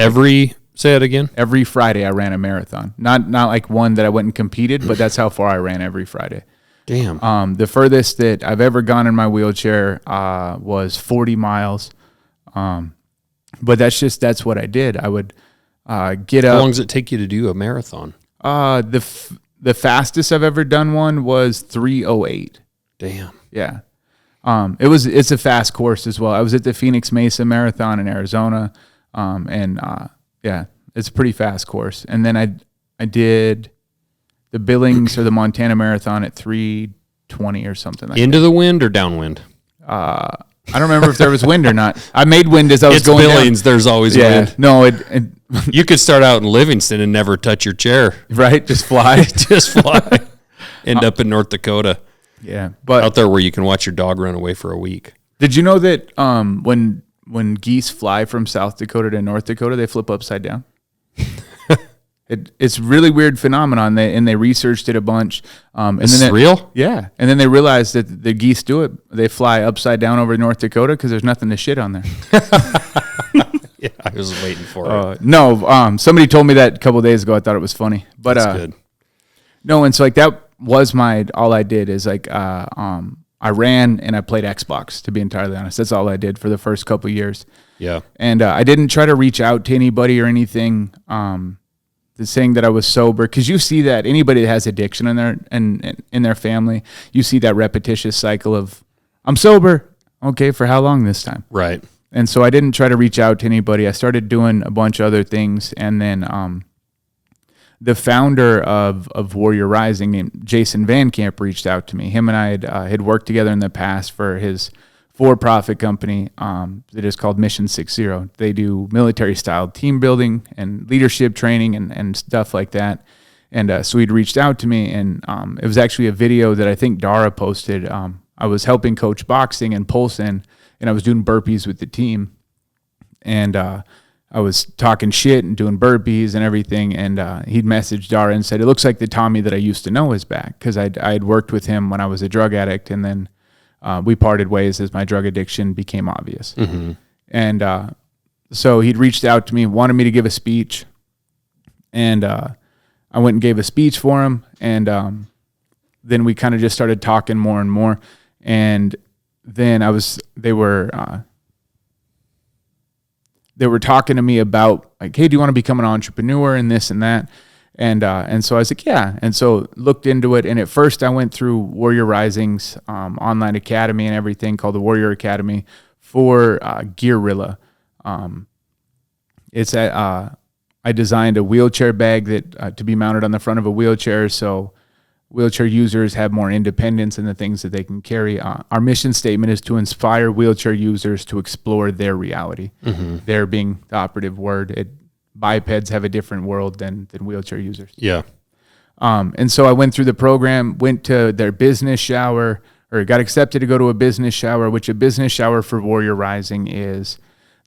Speaker 2: say it again.
Speaker 1: Every Friday I ran a marathon. Not like one that I went and competed, but that's how far I ran every Friday.
Speaker 2: Damn.
Speaker 1: The furthest that I've ever gone in my wheelchair was 40 miles. But that's what I did. I would get up.
Speaker 2: How long does it take you to do a marathon?
Speaker 1: The fastest I've ever done one was 3:08.
Speaker 2: Damn.
Speaker 1: Yeah. It's a fast course as well. I was at the Phoenix Mesa Marathon in Arizona. It's a pretty fast course. And then I did the Billings or the Montana Marathon at 3:20 or something like
Speaker 2: Into the wind or downwind?
Speaker 1: I don't remember if there was wind or not. I made wind as I was going
Speaker 2: Billings,
Speaker 1: down.
Speaker 2: There's always wind.
Speaker 1: No,
Speaker 2: you could start out in Livingston and never touch your chair.
Speaker 1: Right? Just fly.
Speaker 2: Just fly. End up in North Dakota.
Speaker 1: Yeah. But
Speaker 2: out there where you can watch your dog run away for a week.
Speaker 1: Did you know that when geese fly from South Dakota to North Dakota, they flip upside down? It's a really weird phenomenon. They researched it a bunch.
Speaker 2: Is it real?
Speaker 1: Yeah. And then they realized that the geese do it. They fly upside down over North Dakota because there's nothing to shit on there.
Speaker 2: Yeah, I was waiting for it.
Speaker 1: No, somebody told me that a couple of days ago. I thought it was funny. But
Speaker 2: that's good.
Speaker 1: No, and so that was all I did is I ran and I played Xbox, to be entirely honest. That's all I did for the first couple of years.
Speaker 2: Yeah.
Speaker 1: And I didn't try to reach out to anybody or anything saying that I was sober, because you see that anybody that has addiction in their family, you see that repetitious cycle of, I'm sober. Okay, for how long this time?
Speaker 2: Right.
Speaker 1: And so I didn't try to reach out to anybody. I started doing a bunch of other things. And then the founder of Warrior Rising, named Jason Van Camp, reached out to me. Him and I had worked together in the past for his for-profit company that is called Mission 60. They do military-style team building and leadership training and stuff like that. And so he'd reached out to me, and it was actually a video that I think Dara posted. I was helping coach boxing and Polson, and I was doing burpees with the team. And I was talking shit and doing burpees and everything, and he'd messaged Dara and said, it looks like the Tommy that I used to know is back, because I had worked with him when I was a drug addict, and then we parted ways as my drug addiction became obvious. Mm-hmm. And so he'd reached out to me, wanted me to give a speech, and I went and gave a speech for him, and then we kind of just started talking more and more, and then they were talking to me about, like, hey, do you want to become an entrepreneur and this and that? And so I was like, yeah. And so looked into it. And at first I went through Warrior Rising's online academy and everything, called the Warrior Academy, for Gearilla. I designed a wheelchair bag that to be mounted on the front of a wheelchair, so wheelchair users have more independence in the things that they can carry. Our mission statement is to inspire wheelchair users to explore their reality. Mm-hmm. There being the operative word. Bipeds have a different world than wheelchair users.
Speaker 2: Yeah.
Speaker 1: And so I went through the program, went to their business shower, or got accepted to go to a business shower, which a business shower for Warrior Rising is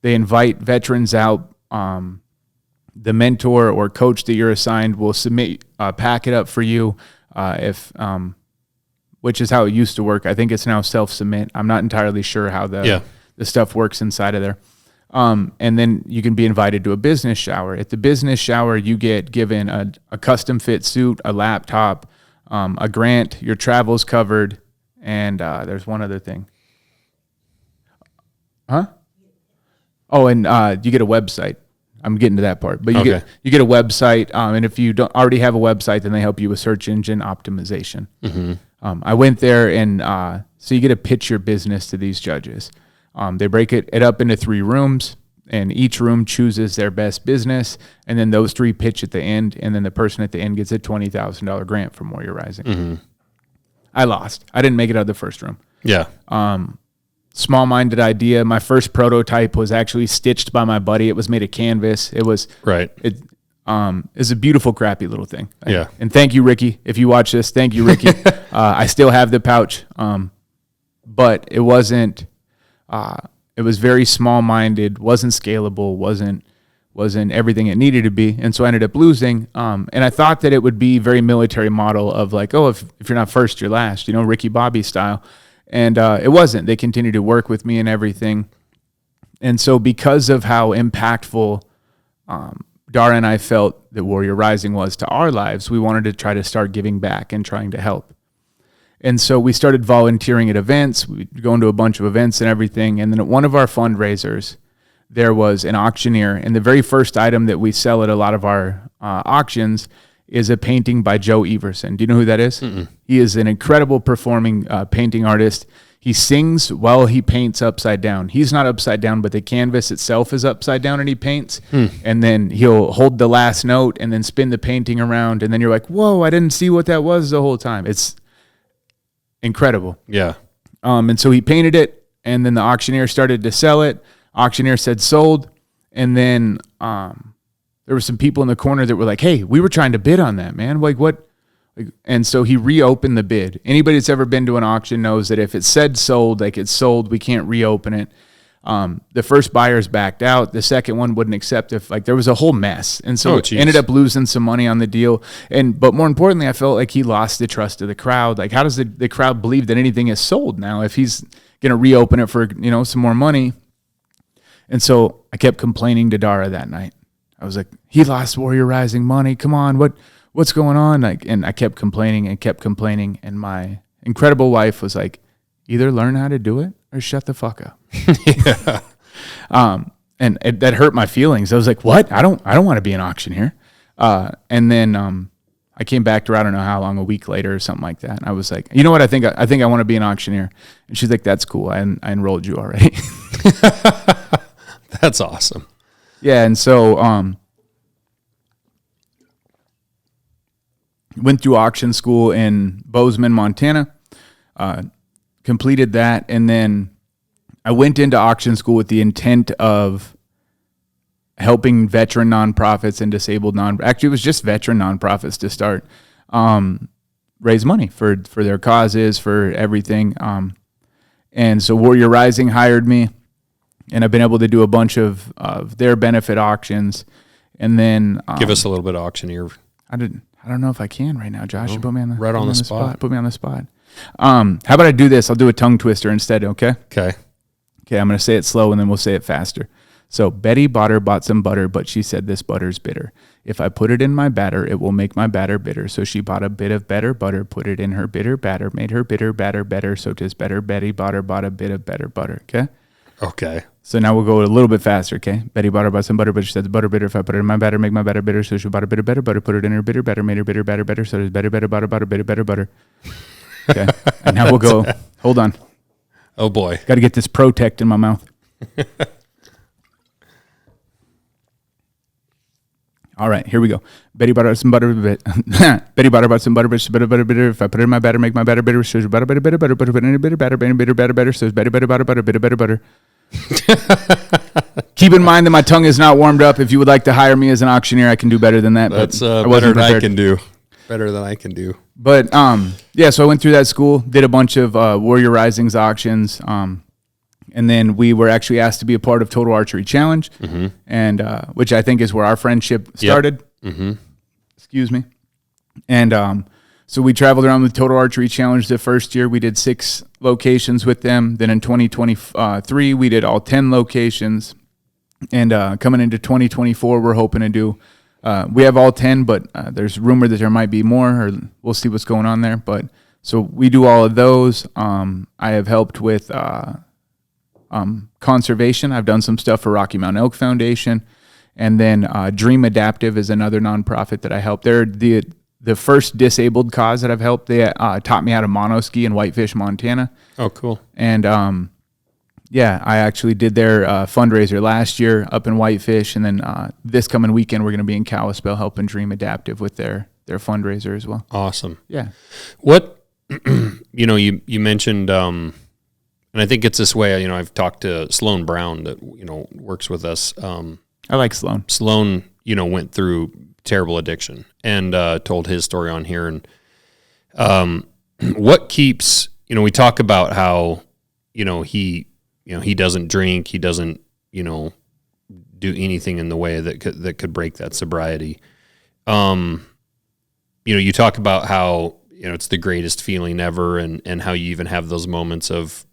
Speaker 1: they invite veterans out. The mentor or coach that you're assigned will submit, pack it up for you. Which is how it used to work. I think it's now self-submit. I'm not entirely sure how the stuff works inside of there. And then you can be invited to a business shower. At the business shower, you get given a custom fit suit, a laptop, a grant, your travel's covered, and there's one other thing. Huh? Oh, and you get a website. I'm getting to that part, but you get a website, and if you don't already have a website, then they help you with search engine optimization. Mm-hmm. I went there, and so you get to pitch your business to these judges. They break it up into 3 rooms, and each room chooses their best business, and then those 3 pitch at the end, and then the person at the end gets a $20,000 grant from Warrior Rising.
Speaker 2: Mm-hmm.
Speaker 1: I lost. I didn't make it out of the first room.
Speaker 2: Yeah.
Speaker 1: Small-minded idea. My first prototype was actually stitched by my buddy. It was made of canvas. It was
Speaker 2: right.
Speaker 1: It's a beautiful, crappy little thing.
Speaker 2: Yeah.
Speaker 1: And thank you, Ricky. If you watch this, thank you, Ricky. I still have the pouch. But it wasn't, it was very small-minded, wasn't scalable, wasn't everything it needed to be. And so I ended up losing. And I thought that it would be very military model of like, oh, if you're not first, you're last, Ricky Bobby style. And it wasn't. They continued to work with me and everything. And so because of how impactful Dara and I felt that Warrior Rising was to our lives, we wanted to try to start giving back and trying to help. And so we started volunteering at events. We'd go into a bunch of events and everything. And then at one of our fundraisers, there was an auctioneer. And the very first item that we sell at a lot of our auctions is a painting by Joe Everson. Do you know who that is?
Speaker 2: Mm-mm.
Speaker 1: He is an incredible performing painting artist. He sings while he paints upside down. He's not upside down, but the canvas itself is upside down and he paints. And then he'll hold the last note and then spin the painting around. And then you're like, whoa, I didn't see what that was the whole time. It's incredible.
Speaker 2: Yeah.
Speaker 1: And so he painted it, and then the auctioneer started to sell it. Auctioneer said sold. And then there were some people in the corner that were like, hey, we were trying to bid on that, man. Like what? And so he reopened the bid. Anybody that's ever been to an auction knows that if it said sold, like it's sold, we can't reopen it. The first buyers backed out. The second one wouldn't accept if there was a whole mess. And so ended up losing some money on the deal. But more importantly, I felt like he lost the trust of the crowd. Like how does the crowd believe that anything is sold now if he's going to reopen it for, some more money? And so I kept complaining to Dara that night. I was like, he lost Warrior Rising money. Come on, what's going on? And I kept complaining. And my incredible wife was like, either learn how to do it or shut the fuck up.
Speaker 2: Yeah.
Speaker 1: And that hurt my feelings. I was like, what? I don't want to be an auctioneer. And then I came back to her, I don't know how long, a week later or something like that. And I was like, you know what? I think I want to be an auctioneer. And she's like, that's cool. I enrolled you already.
Speaker 2: That's awesome.
Speaker 1: Yeah. And so, went through auction school in Bozeman, Montana, completed that. And then I went into auction school with the intent of helping veteran nonprofits and disabled actually it was just veteran nonprofits to start, raise money for their causes, for everything. And so Warrior Rising hired me, and I've been able to do a bunch of their benefit auctions. And then
Speaker 2: give us a little bit of auctioneer.
Speaker 1: I don't know if I can right now, Josh. You put me on the spot. Put me on the spot. How about I do this? I'll do a tongue twister instead, okay?
Speaker 2: Okay.
Speaker 1: I'm going to say it slow, and then we'll say it faster. So Betty Botter bought some butter, but she said this butter's bitter. If I put it in my batter, it will make my batter bitter. So she bought a bit of better butter, put it in her bitter batter, made her bitter batter better. So 'tis better. Betty Botter bought a bit of better butter, okay?
Speaker 2: Okay.
Speaker 1: So now we'll go a little bit faster, okay? Betty Botter bought some butter, but she said the butter bitter. If I put it in my batter, make my batter bitter. So she bought a bit of better butter, put it in her bitter batter, made her bitter batter better. So there's better butter, bitter better butter. Okay. And now we'll go. Hold on.
Speaker 2: Oh boy.
Speaker 1: Got to get this Protect in my mouth. All right, here we go. Betty bought some butter. Betty bought some butter, but she butter bitter. If I put it in my batter, make my batter bitter. So butter, put it in a bitter batter. So it's better butter. Keep in mind that my tongue is not warmed up. If you would like to hire me as an auctioneer, I can do better than that.
Speaker 2: That's better than I can do. Better than I can do.
Speaker 1: But yeah, so I went through that school, did a bunch of Warrior Risings auctions, and then we were actually asked to be a part of Total Archery Challenge, and which I think is where our friendship started.
Speaker 2: Yep. Mm-hmm.
Speaker 1: Excuse me. And so we traveled around with Total Archery Challenge the first year. We did 6 locations with them. Then in 2023, we did all 10 locations. And coming into 2024, we're hoping to do, we have all 10, but there's rumor that there might be more, or we'll see what's going on there. But so we do all of those. I have helped with conservation. I've done some stuff for Rocky Mountain Elk Foundation. And then Dream Adaptive is another nonprofit that I help. They're the first disabled cause that I've helped. They taught me how to monoski in Whitefish, Montana.
Speaker 2: Oh, cool.
Speaker 1: And Yeah, I actually did their fundraiser last year up in Whitefish, and then this coming weekend we're going to be in Kalispell helping Dream Adaptive with their fundraiser as well.
Speaker 2: Awesome.
Speaker 1: Yeah.
Speaker 2: What, you mentioned, and I think it's this way, I've talked to Sloan Brown that, works with us.
Speaker 1: I like Sloan.
Speaker 2: Sloan, went through terrible addiction and told his story on here. And what keeps, we talk about how, he doesn't drink, he doesn't, do anything in the way that could break that sobriety. You talk about how, it's the greatest feeling ever, and how you even have those moments of,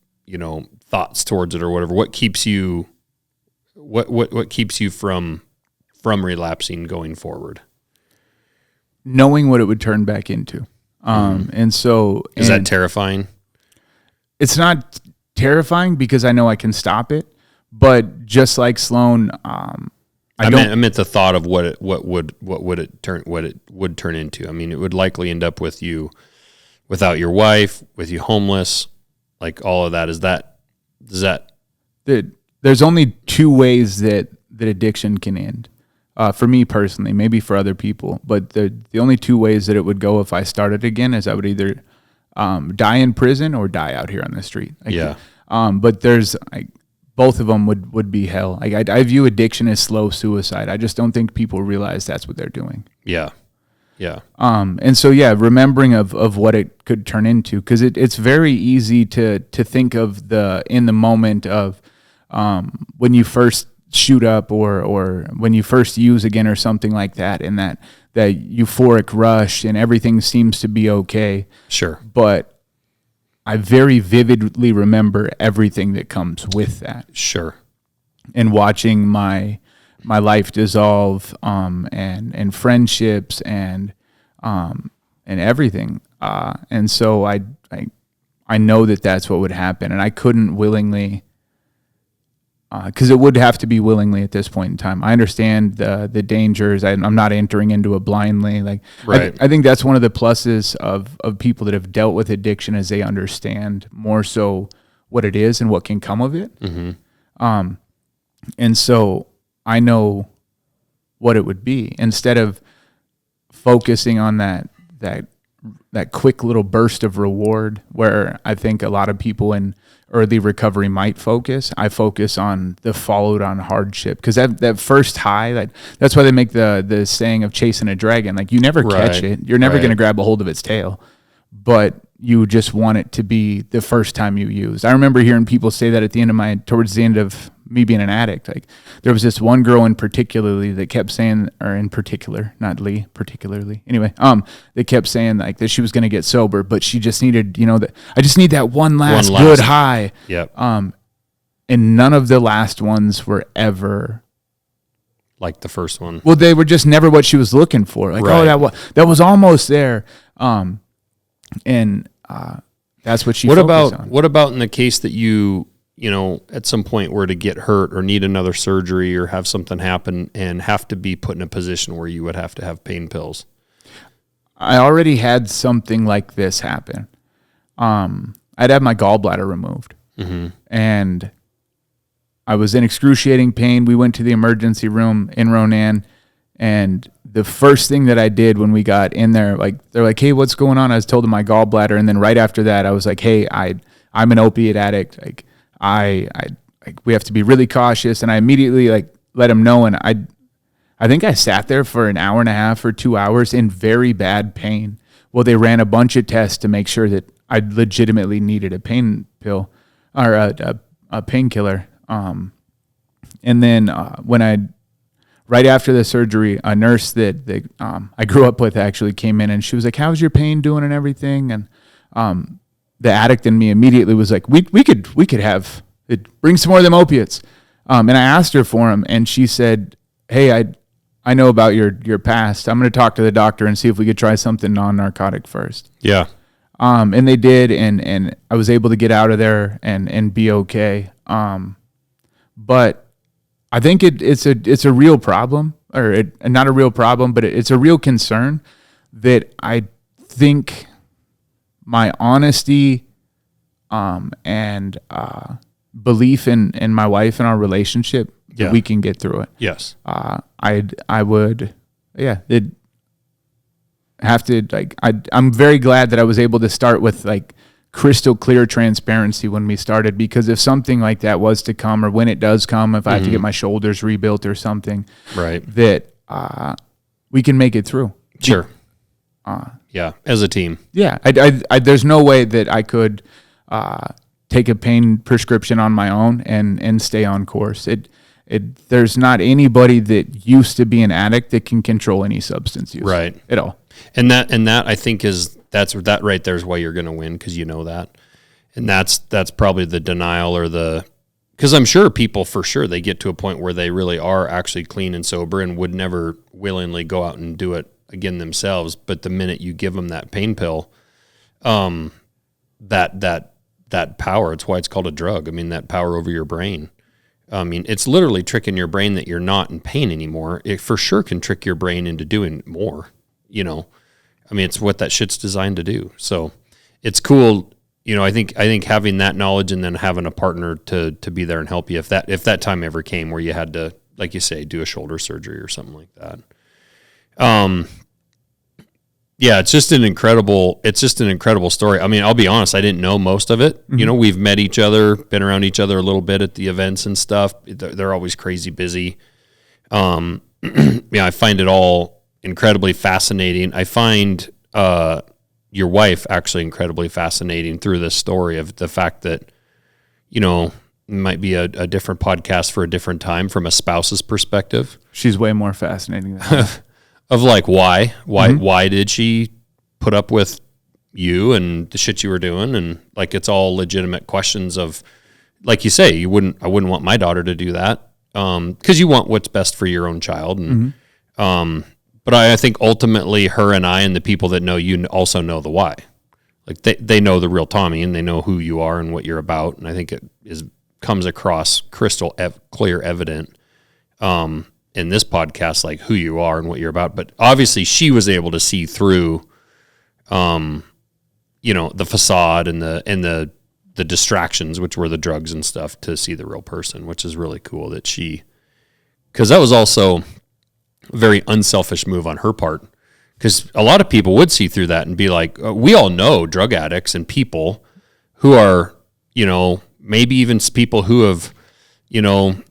Speaker 2: thoughts towards it or whatever. What keeps you, what keeps you from relapsing going forward?
Speaker 1: Knowing what it would turn back into. And so
Speaker 2: is that terrifying?
Speaker 1: It's not terrifying because I know I can stop it, but just like Sloan, I
Speaker 2: meant the thought of what it would turn into. I mean, it would likely end up with you without your wife, with you homeless, like all of that.
Speaker 1: There's only two ways that addiction can end. For me personally, maybe for other people, but the only two ways that it would go if I started again is I would either die in prison or die out here on the street. But there's both of them would be hell. I view addiction as slow suicide. I just don't think people realize that's what they're doing.
Speaker 2: Yeah. Yeah.
Speaker 1: And so, remembering of what it could turn into, because it's very easy to think of in the moment of when you first shoot up or when you first use again or something like that, and that euphoric rush and everything seems to be okay.
Speaker 2: Sure.
Speaker 1: But I very vividly remember everything that comes with that.
Speaker 2: Sure.
Speaker 1: And watching my life dissolve, and friendships and everything. And so I know that that's what would happen, and I couldn't willingly, because it would have to be willingly at this point in time. I understand the dangers. I'm not entering into it blindly.
Speaker 2: Right.
Speaker 1: I think that's one of the pluses of people that have dealt with addiction, is they understand more so what it is and what can come of it.
Speaker 2: Mm-hmm.
Speaker 1: And so I know what it would be, instead of focusing on that quick little burst of reward, where I think a lot of people in early recovery might focus. I focus on the followed on hardship, because that first high, that's why they make the saying of chasing a dragon. You never catch it. You're never going to grab a hold of its tail, but you just want it to be the first time you use. I remember hearing people say that towards the end of me being an addict. There was this one girl in particularly that kept saying, or in particular, not Lee, particularly. Anyway, they kept saying that she was going to get sober, but she just needed, I just need that one last good high.
Speaker 2: Yep.
Speaker 1: And none of the last ones were ever
Speaker 2: like the first one.
Speaker 1: Well, they were just never what she was looking for. Oh, that was almost there. And that's what she focused on.
Speaker 2: What about in the case that you at some point were to get hurt or need another surgery or have something happen and have to be put in a position where you would have to have pain pills?
Speaker 1: I already had something like this happen. I'd had my gallbladder removed,
Speaker 2: mm-hmm.
Speaker 1: and I was in excruciating pain. We went to the emergency room in Ronan, and the first thing that I did when we got in there, they're like, "Hey, what's going on?" I was told of my gallbladder, and then right after that, I was like, "Hey, I'm an opiate addict. We have to be really cautious." And I immediately let him know, and I think I sat there for an hour and a half or 2 hours in very bad pain. Well, they ran a bunch of tests to make sure that I legitimately needed a pain pill or a painkiller. And then right after the surgery, a nurse that I grew up with actually came in, and she was like, "How's your pain doing and everything?" And the addict in me immediately was like, we could have it, bring some more of them opiates. And I asked her for them, and she said, "Hey, I know about your past. I'm going to talk to the doctor and see if we could try something non-narcotic first."
Speaker 2: Yeah.
Speaker 1: And they did, and I was able to get out of there and be okay. But I think it's a real problem, or not a real problem, but it's a real concern that I think my honesty and belief in my wife and our relationship that we can get through it.
Speaker 2: Yes.
Speaker 1: I would, it have to, like, I'm very glad that I was able to start with like crystal clear transparency when we started, because if something like that was to come, or when it does come, if I have to get my shoulders rebuilt or something,
Speaker 2: right,
Speaker 1: that we can make it through.
Speaker 2: Sure. As a team.
Speaker 1: Yeah. There's no way that I could take a pain prescription on my own and stay on course. There's not anybody that used to be an addict that can control any substance use.
Speaker 2: Right.
Speaker 1: At all.
Speaker 2: And that I think that right there is why you're going to win, because you know that. And that's probably the denial, or because I'm sure people, for sure, they get to a point where they really are actually clean and sober and would never willingly go out and do it again themselves. But the minute you give them that pain pill, that power, it's why it's called a drug. I mean, that power over your brain. I mean, it's literally tricking your brain that you're not in pain anymore. It for sure can trick your brain into doing more, you know. I mean, it's what that shit's designed to do. So it's cool. You know, I think having that knowledge and then having a partner to be there and help you if that time ever came where you had to, like you say, do a shoulder surgery or something like that. It's just an incredible story. I mean, I'll be honest, I didn't know most of it. Mm-hmm. You know, we've met each other, been around each other a little bit at the events and stuff. They're always crazy busy. I find it all incredibly fascinating. I find your wife actually incredibly fascinating through this story of the fact that, you know, it might be a different podcast for a different time from a spouse's perspective.
Speaker 1: She's way more fascinating than that.
Speaker 2: Of like, why did she put up with you and the shit you were doing? And like, it's all legitimate questions of, like you say, I wouldn't want my daughter to do that. 'Cause you want what's best for your own child. And, but I think ultimately her and I and the people that know you also know the why. Like they know the real Tommy, and they know who you are and what you're about. And I think it comes across crystal clear evident, in this podcast, like who you are and what you're about. But obviously she was able to see through, you know, the facade and the distractions, which were the drugs and stuff, to see the real person, which is really cool that because that was also a very unselfish move on her part. Because a lot of people would see through that and be like, we all know drug addicts and people who are, you know, maybe even people who have, you know,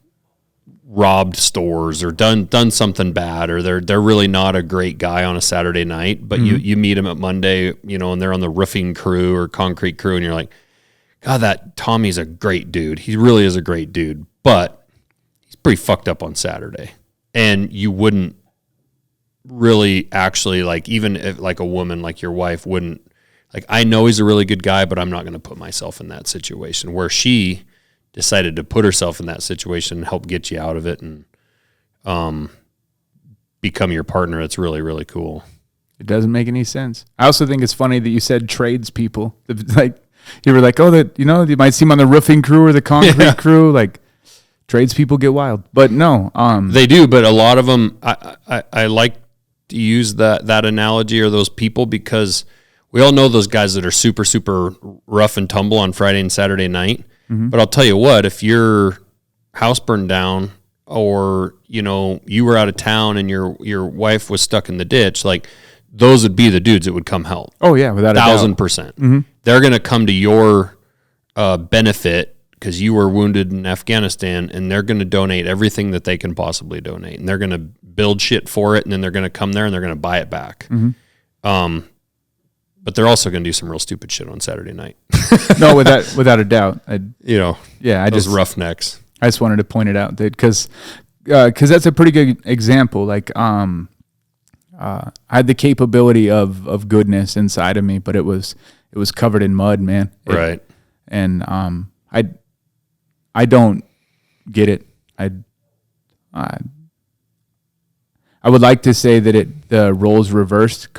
Speaker 2: robbed stores or done something bad, or they're really not a great guy on a Saturday night, but you meet them at Monday, you know, and they're on the roofing crew or concrete crew, and you're like, God, that Tommy's a great dude. He really is a great dude, but he's pretty fucked up on Saturday. And you wouldn't really actually, like, even if like a woman like your wife wouldn't, like, I know he's a really good guy, but I'm not going to put myself in that situation, where she decided to put herself in that situation and help get you out of it and become your partner. It's really, really cool.
Speaker 1: It doesn't make any sense. I also think it's funny that you said tradespeople. Like, you were like, oh, that, you know, you might see them on the roofing crew or the concrete crew. Like, tradespeople get wild. But no.
Speaker 2: They do, but a lot of them, I like to use that analogy, or those people, because we all know those guys that are super, super rough and tumble on Friday and Saturday night. Mm-hmm. But I'll tell you what, if your house burned down, or, you know, you were out of town and your wife was stuck in the ditch, like, those would be the dudes that would come help.
Speaker 1: Oh yeah, without a doubt.
Speaker 2: 1,000%. Mm-hmm. They're going to come to your benefit because you were wounded in Afghanistan, and they're going to donate everything that they can possibly donate, and they're going to build shit for it, and then they're going to come there and they're going to buy it back. Mm-hmm. But they're also going to do some real stupid shit on Saturday night.
Speaker 1: No, without a doubt.
Speaker 2: Those roughnecks.
Speaker 1: I just wanted to point it out because that's a pretty good example. Like, I had the capability of goodness inside of me, but it was covered in mud, man.
Speaker 2: Right.
Speaker 1: And I don't get it. I would like to say that the roles reversed.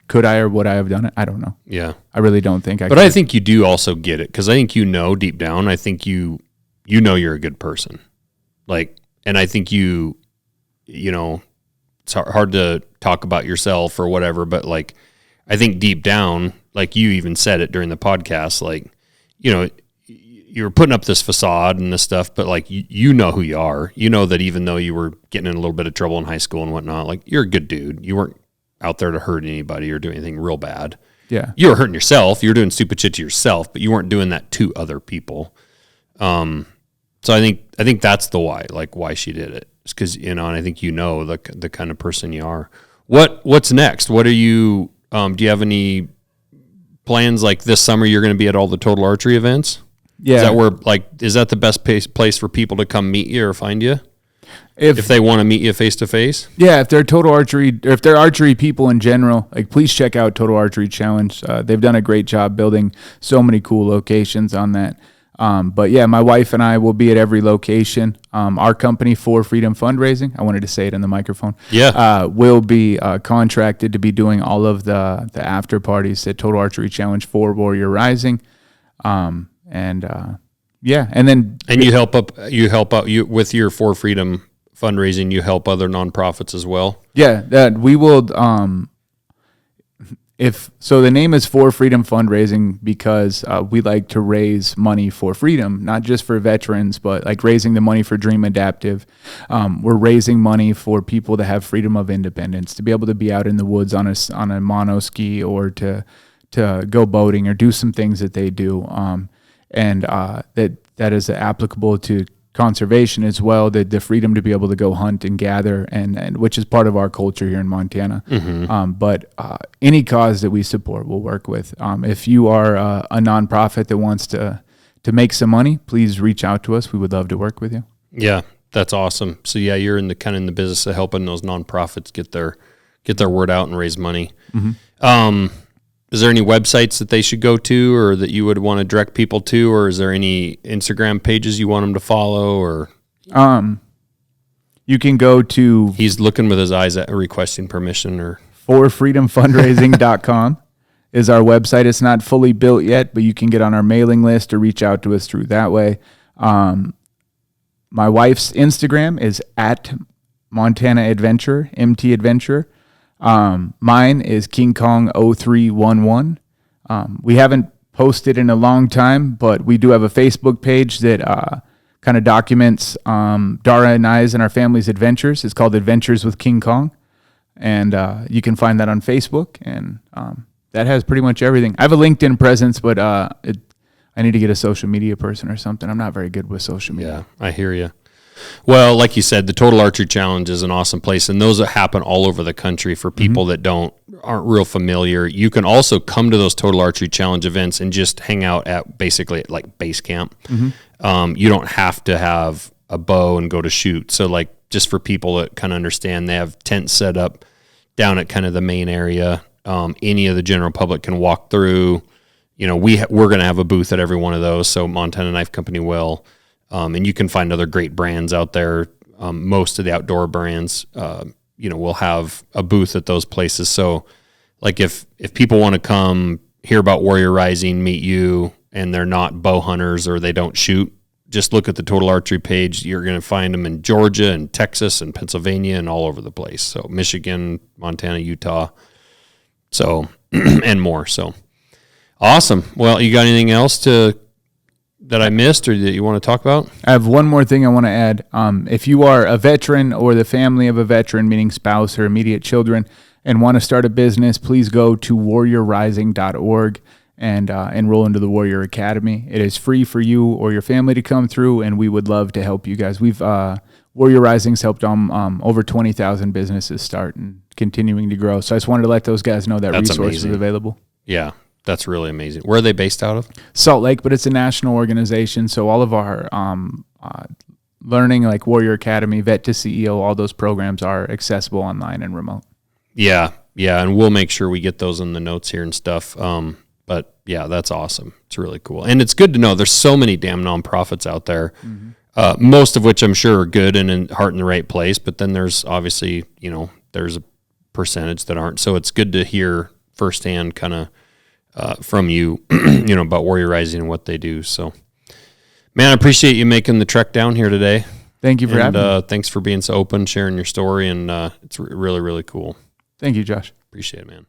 Speaker 1: Could I, or would I have done it? I don't know.
Speaker 2: Yeah.
Speaker 1: I really don't think I could.
Speaker 2: But I think you do also get it, because I think you know deep down, I think you know you're a good person. Like, and I think you know, it's hard to talk about yourself or whatever, but like, I think deep down, like you even said it during the podcast, like, you know, you were putting up this facade and this stuff, but like you know who you are. You know that even though you were getting in a little bit of trouble in high school and whatnot, like you're a good dude. You weren't out there to hurt anybody or do anything real bad.
Speaker 1: Yeah.
Speaker 2: You were hurting yourself. You were doing stupid shit to yourself, but you weren't doing that to other people. So I think that's the why she did it. It's because, and I think the kind of person you are. What's next? What are you, do you have any plans like this summer you're going to be at all the Total Archery events?
Speaker 1: Yeah.
Speaker 2: Is that the best place for people to come meet you or find you? If they want to meet you face to face?
Speaker 1: Yeah, if they're Total Archery, or if they're archery people in general, like please check out Total Archery Challenge. They've done a great job building so many cool locations on that. But yeah, my wife and I will be at every location. Our company, For Freedom Fundraising, I wanted to say it in the microphone.
Speaker 2: Yeah.
Speaker 1: Will be contracted to be doing all of the after parties at Total Archery Challenge for Warrior Rising. Yeah, and then
Speaker 2: you help out with your For Freedom fundraising. You help other nonprofits as well.
Speaker 1: Yeah, that we will. The name is For Freedom Fundraising because we like to raise money for freedom, not just for veterans, but like raising the money for Dream Adaptive. We're raising money for people to have freedom of independence, to be able to be out in the woods on a mono ski or to go boating or do some things that they do. That is applicable to conservation as well, the freedom to be able to go hunt and gather, and which is part of our culture here in Montana.
Speaker 2: Mm-hmm.
Speaker 1: But any cause that we support, we'll work with. If you are a nonprofit that wants to make some money, please reach out to us. We would love to work with you.
Speaker 2: Yeah, that's awesome. So yeah, you're in the business of helping those nonprofits get their word out and raise money.
Speaker 1: Mm-hmm.
Speaker 2: Is there any websites that they should go to or that you would want to direct people to, or is there any Instagram pages you want them to follow? Or
Speaker 1: you can go to...
Speaker 2: He's looking with his eyes at requesting permission. Or
Speaker 1: forfreedomfundraising.com is our website. It's not fully built yet, but you can get on our mailing list or reach out to us through that way. My wife's Instagram is at Montana Adventure, MT Adventure. Mine is King Kong 0311. We haven't posted in a long time, but we do have a Facebook page that kind of documents Dara and I's and our family's adventures. It's called Adventures with King Kong, and you can find that on Facebook, and that has pretty much everything. I have a LinkedIn presence, but I need to get a social media person or something. I'm not very good with social media.
Speaker 2: Yeah, I hear you. Well, like you said, the Total Archery Challenge is an awesome place, and those happen all over the country for people that aren't real familiar. You can also come to those Total Archery Challenge events and just hang out at basically like base camp.
Speaker 1: Mm-hmm.
Speaker 2: You don't have to have a bow and go to shoot. So like just for people that kind of understand, they have tents set up down at kind of the main area. Any of the general public can walk through. We're going to have a booth at every one of those, so Montana Knife Company will. And you can find other great brands out there. Most of the outdoor brands, will have a booth at those places. So like if people want to come hear about Warrior Rising, meet you, and they're not bow hunters or they don't shoot, just look at the Total Archery page. You're going to find them in Georgia and Texas and Pennsylvania and all over the place. So Michigan, Montana, Utah, so and more. So awesome. Well, you got anything else that I missed or that you want to talk about?
Speaker 1: I have one more thing I want to add. If you are a veteran or the family of a veteran, meaning spouse or immediate children, and want to start a business, please go to warriorrising.org and enroll into the Warrior Academy. It is free for you or your family to come through, and we would love to help you guys. Warrior Rising's helped over 20,000 businesses start and continuing to grow. So I just wanted to let those guys know that's resource is available.
Speaker 2: Yeah. That's really amazing. Where are they based out of?
Speaker 1: Salt Lake, but it's a national organization. So all of our learning, like Warrior Academy, Vet to CEO, all those programs are accessible online and remote.
Speaker 2: Yeah. And we'll make sure we get those in the notes here and stuff. But yeah, that's awesome. It's really cool. And it's good to know there's so many damn nonprofits out there, most of which I'm sure are good and in heart in the right place. But then there's obviously, there's a percentage that aren't. So it's good to hear firsthand kind of from you, about Warrior Rising and what they do. So, man, I appreciate you making the trek down here today.
Speaker 1: Thank you for having me.
Speaker 2: Thanks for being so open, sharing your story, and it's really, really cool.
Speaker 1: Thank you, Josh.
Speaker 2: Appreciate it, man.